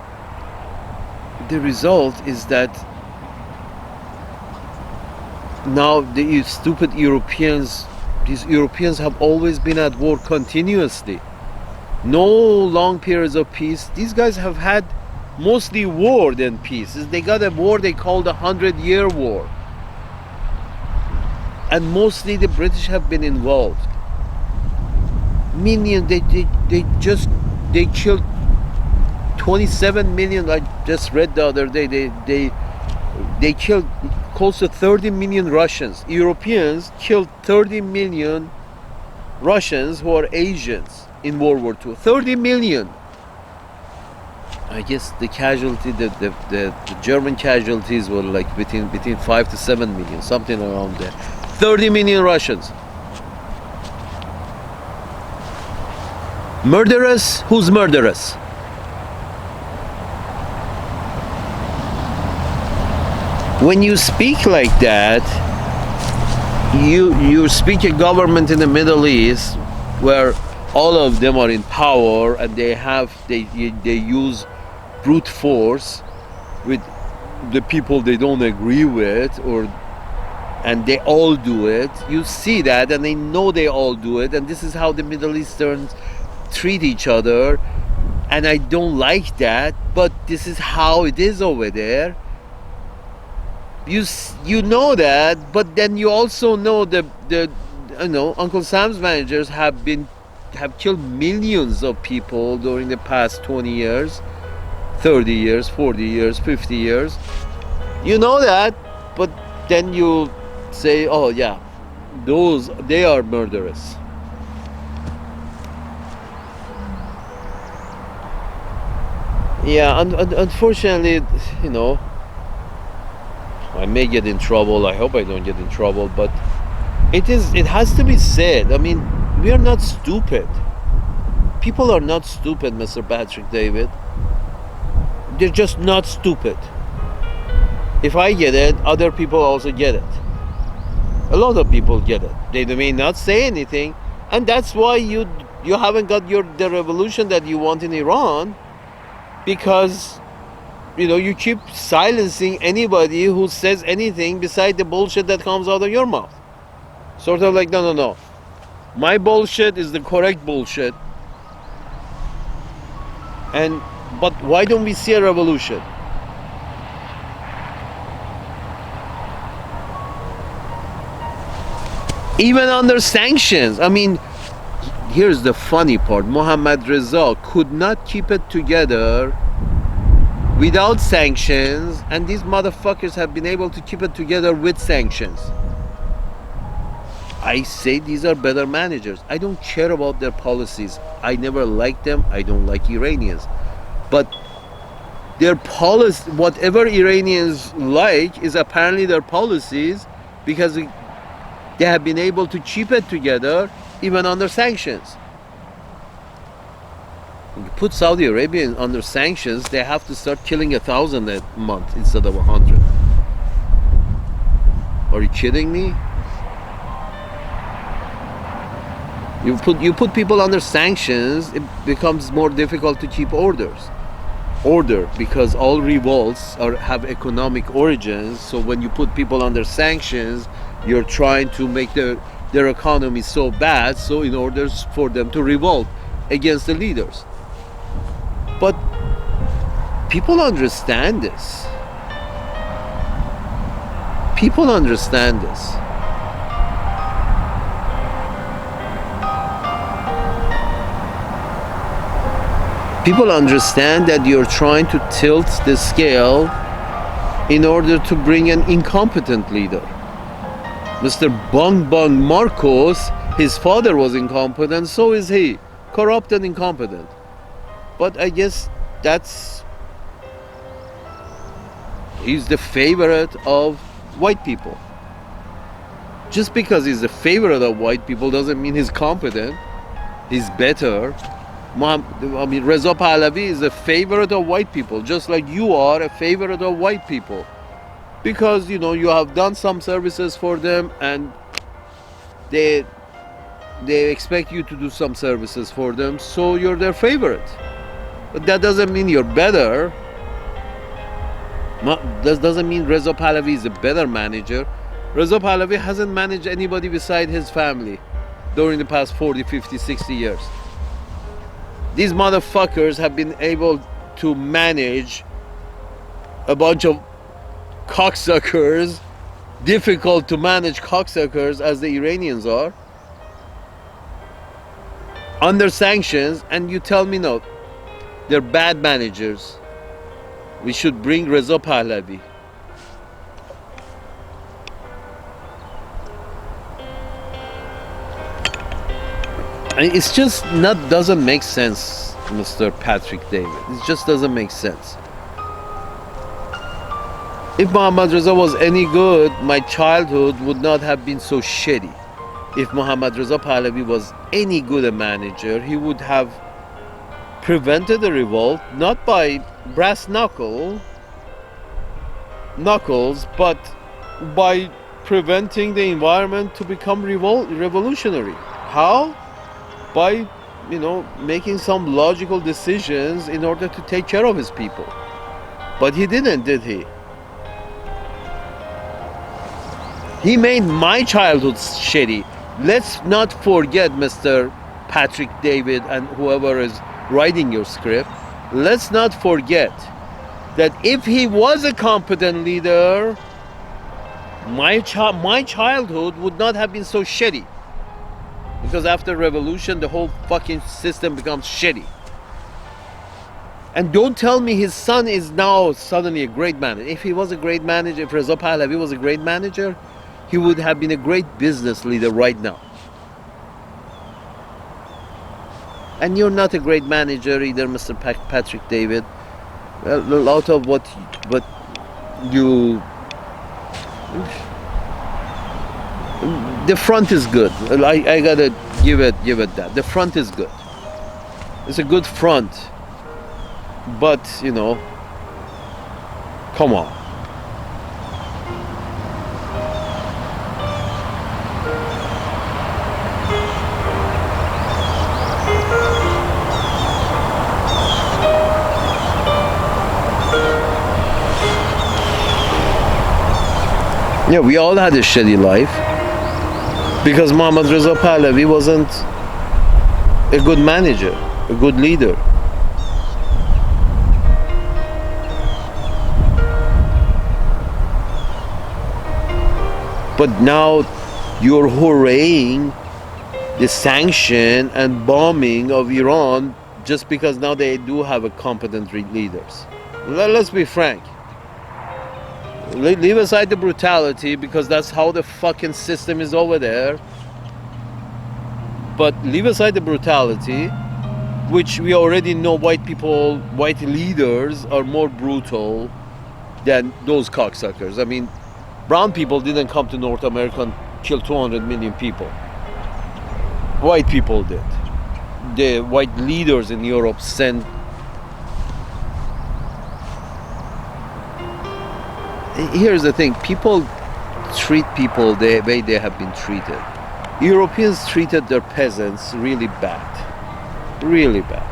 now these stupid Europeans, these Europeans have always been at war continuously. No long periods of peace. These guys have had mostly war than peace. They got a war they call the 100-Year War. And mostly the British have been involved. Meaning they killed 27 million. I just read the other day they killed close to 30 million Russians. Europeans killed 30 million Russians who are Asians in World War II. 30 million. I guess the casualty, the German casualties were like between 5 to 7 million, something around there. 30 million Russians. Murderous? Who's murderous? When you speak like that, you speak a government in the Middle East where all of them are in power and they use brute force with the people they don't agree with, or and they all do it. You see that, and they know they all do it, and this is how the Middle Easterns treat each other, and I don't like that, but this is how it is over there. You know that, but then you also know the Uncle Sam's managers have killed millions of people during the past 20 years, 30 years, 40 years, 50 years. You know that, but then you say, oh yeah, they are murderous. Yeah, unfortunately, you know, I may get in trouble. I hope I don't get in trouble, but it has to be said. I mean, we are not stupid. People are not stupid, Mr. Patrick David. They're just not stupid. If I get it, other people also get it. A lot of people get it. They may not say anything, and that's why you haven't got the revolution that you want in Iran, because you keep silencing anybody who says anything beside the bullshit that comes out of your mouth. Sort of like, no. My bullshit is the correct bullshit. But why don't we see a revolution? Even under sanctions. I mean, here's the funny part. Mohammad Reza could not keep it together without sanctions, and these motherfuckers have been able to keep it together with sanctions. I say these are better managers. I don't care about their policies. I never liked them. I don't like Iranians. But their policy, whatever Iranians like, is apparently their policies, because they have been able to keep it together even under sanctions. You put Saudi Arabia under sanctions, they have to start killing 1,000 a month instead of 100. Are you kidding me? You put people under sanctions, it becomes more difficult to keep order, because all revolts have economic origins. So when you put people under sanctions, you're trying to make their economy so bad, so in order for them to revolt against the leaders. But people understand this. People understand this. People understand that you're trying to tilt the scale in order to bring an incompetent leader. Mr. Bong Bong Marcos, his father was incompetent, so is he. Corrupt and incompetent. But I guess he's the favorite of white people. Just because he's the favorite of white people doesn't mean he's competent. He's better. Reza Pahlavi is a favorite of white people, just like you are a favorite of white people. Because, you have done some services for them, and they expect you to do some services for them, so you're their favorite. But that doesn't mean you're better. That doesn't mean Reza Pahlavi is a better manager. Reza Pahlavi hasn't managed anybody beside his family during the past 40, 50, 60 years. These motherfuckers have been able to manage a bunch of cocksuckers, difficult to manage cocksuckers as the Iranians are, under sanctions, and you tell me no, they're bad managers. We should bring Reza Pahlavi. It's just doesn't make sense, Mr. Patrick David. It just doesn't make sense. If Mohammad Reza was any good, my childhood would not have been so shitty. If Mohammad Reza Pahlavi was any good a manager, he would have prevented the revolt, not by brass knuckles, but by preventing the environment to become revolutionary. How? By, making some logical decisions in order to take care of his people. But he didn't, did he? He made my childhood shitty. Let's not forget, Mr. Patrick David and whoever is writing your script. Let's not forget that if he was a competent leader, my childhood would not have been so shitty. Because after revolution, the whole fucking system becomes shitty. And don't tell me his son is now suddenly a great manager. If he was a great manager, if Reza Pahlavi was a great manager, he would have been a great business leader right now. And you're not a great manager either, Mr. Patrick David. Well, a lot of what you... The front is good. I gotta give it that. The front is good. It's a good front. But, come on. Yeah, we all had a shitty life because Mohammad Reza Pahlavi wasn't a good manager, a good leader. But now you're hooraying the sanction and bombing of Iran just because now they do have a competent leaders. Let's be frank. Leave aside the brutality because that's how the fucking system is over there. But leave aside the brutality, which we already know white leaders are more brutal than those cocksuckers. I mean, brown people didn't come to North America and kill 200 million people. White people did. The white leaders in Europe sent. Here's the thing, people treat people the way they have been treated. Europeans treated their peasants really bad. Really bad.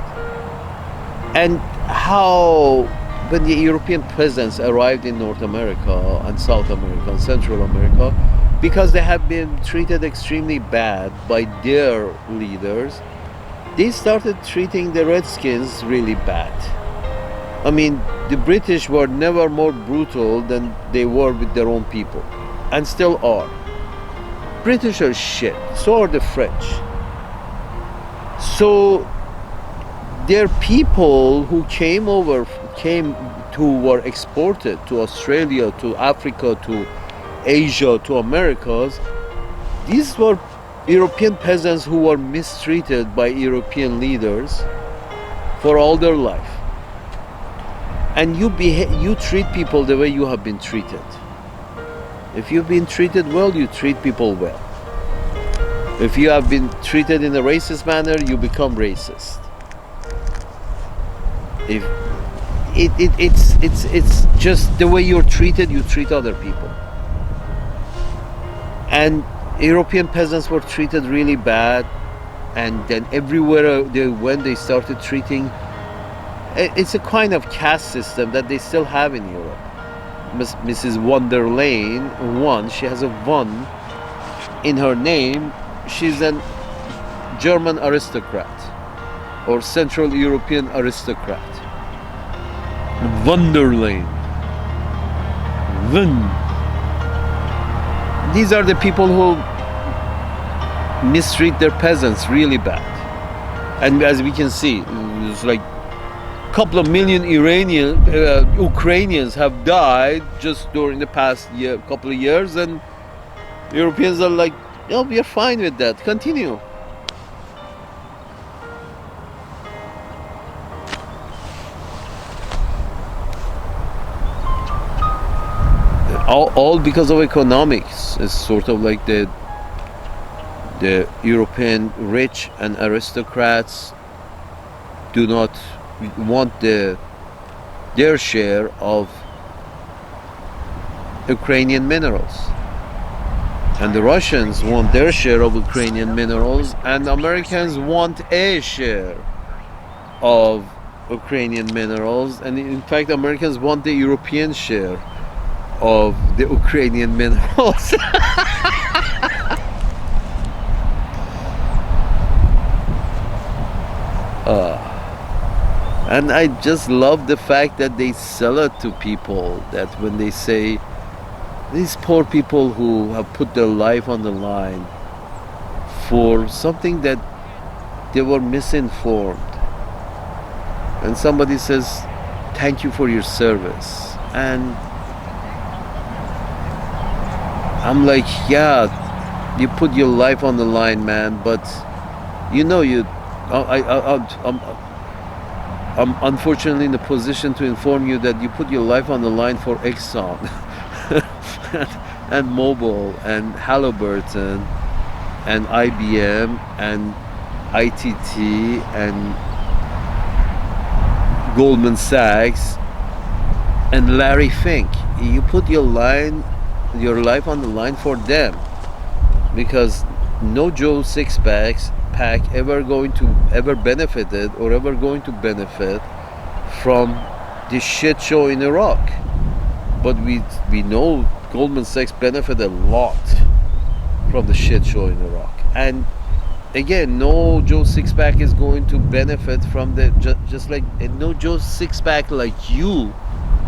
And how, when the European peasants arrived in North America and South America and Central America, because they have been treated extremely bad by their leaders, they started treating the Redskins really bad. I mean, the British were never more brutal than they were with their own people, and still are. British are shit, so are the French. So their people who were exported to Australia, to Africa, to Asia, to Americas, these were European peasants who were mistreated by European leaders for all their life. And you treat people the way you have been treated. If you've been treated well, you treat people well. If you have been treated in a racist manner, you become racist. If it's just the way you're treated, you treat other people. And European peasants were treated really bad, and then everywhere they went, they started treating. It's a kind of caste system that they still have in Europe. Mrs. von der Leyen, she has a von in her name. She's a German aristocrat or Central European aristocrat. Von der Leyen. These are the people who mistreat their peasants really bad. And as we can see, it's like couple of million Ukrainians have died just during the past couple of years, and Europeans are like, "Oh, we are fine with that. Continue." All because of economics. It's sort of like the European rich and aristocrats do not want their share of Ukrainian minerals. And the Russians want their share of Ukrainian minerals, and Americans want a share of Ukrainian minerals. And in fact, Americans want the European share of the Ukrainian minerals. And I just love the fact that they sell it to people, that when they say, these poor people who have put their life on the line for something that they were misinformed, and somebody says, thank you for your service, and I'm like, yeah, you put your life on the line, man, but you know, I'm unfortunately in the position to inform you that you put your life on the line for Exxon and Mobil and Halliburton and IBM and ITT and Goldman Sachs and Larry Fink. You put your life on the line for them, because no Joe pack ever benefited or ever going to benefit from this shit show in Iraq. But we know Goldman Sachs benefited a lot from the shit show in Iraq. And again, no Joe Sixpack is going to benefit from the just like no Joe Sixpack like you,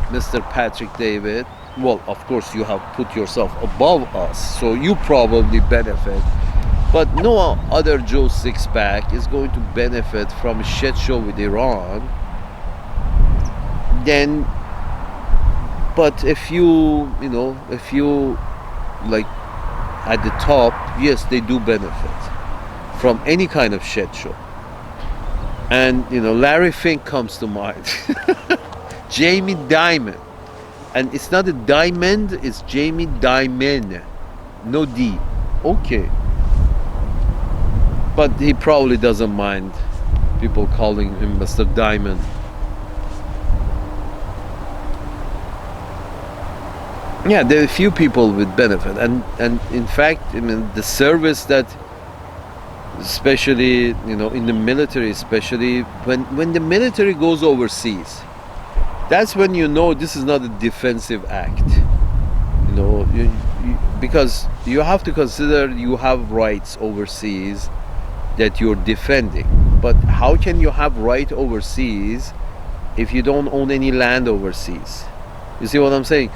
Mr. Patrick David. Well, of course, you have put yourself above us, so you probably benefit. But no other Joe Sixpack is going to benefit from a shit show with Iran. Then, but if you like at the top, yes, they do benefit from any kind of shit show. And Larry Fink comes to mind. Jamie Dimon. And it's not a diamond, it's Jamie Dimon. No D. Okay. But he probably doesn't mind people calling him Mr. Diamond. Yeah, there are a few people with benefit. And in fact, I mean, the service that, especially, in the military, especially when the military goes overseas, that's when this is not a defensive act. Because you have to consider you have rights overseas that you're defending. But how can you have right overseas if you don't own any land overseas? You see what I'm saying?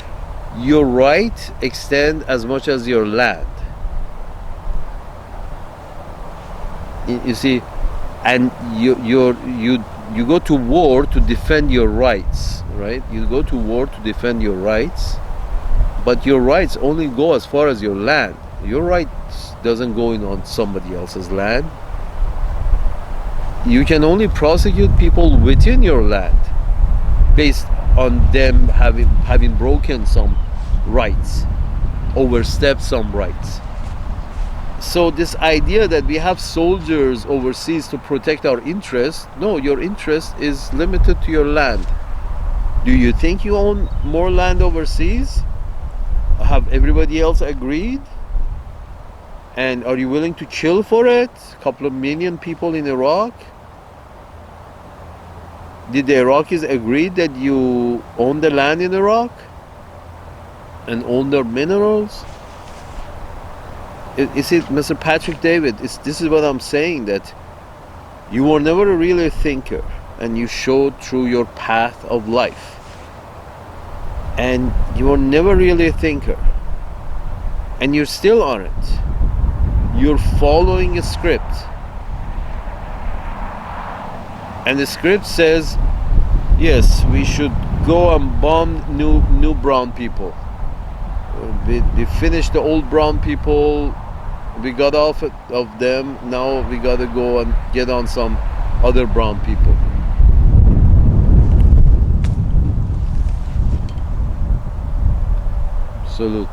Your right extend as much as your land. You see, and you go to war to defend your rights, right? You go to war to defend your rights, but your rights only go as far as your land. Your rights doesn't go in on somebody else's land. You can only prosecute people within your land based on them having broken some rights, overstepped some rights. So this idea that we have soldiers overseas to protect our interests, no, your interest is limited to your land. Do you think you own more land overseas? Have everybody else agreed? And are you willing to kill for it? A couple of million people in Iraq? Did the Iraqis agree that you own the land in Iraq? And own their minerals? Is it, Mr. Patrick David, this is what I'm saying, that you were never really a thinker, and you showed through your path of life. And you were never really a thinker. And you still aren't. You're following a script. And the script says, yes, we should go and bomb new brown people. We finished the old brown people. We got off of them. Now we gotta go and get on some other brown people. Salute.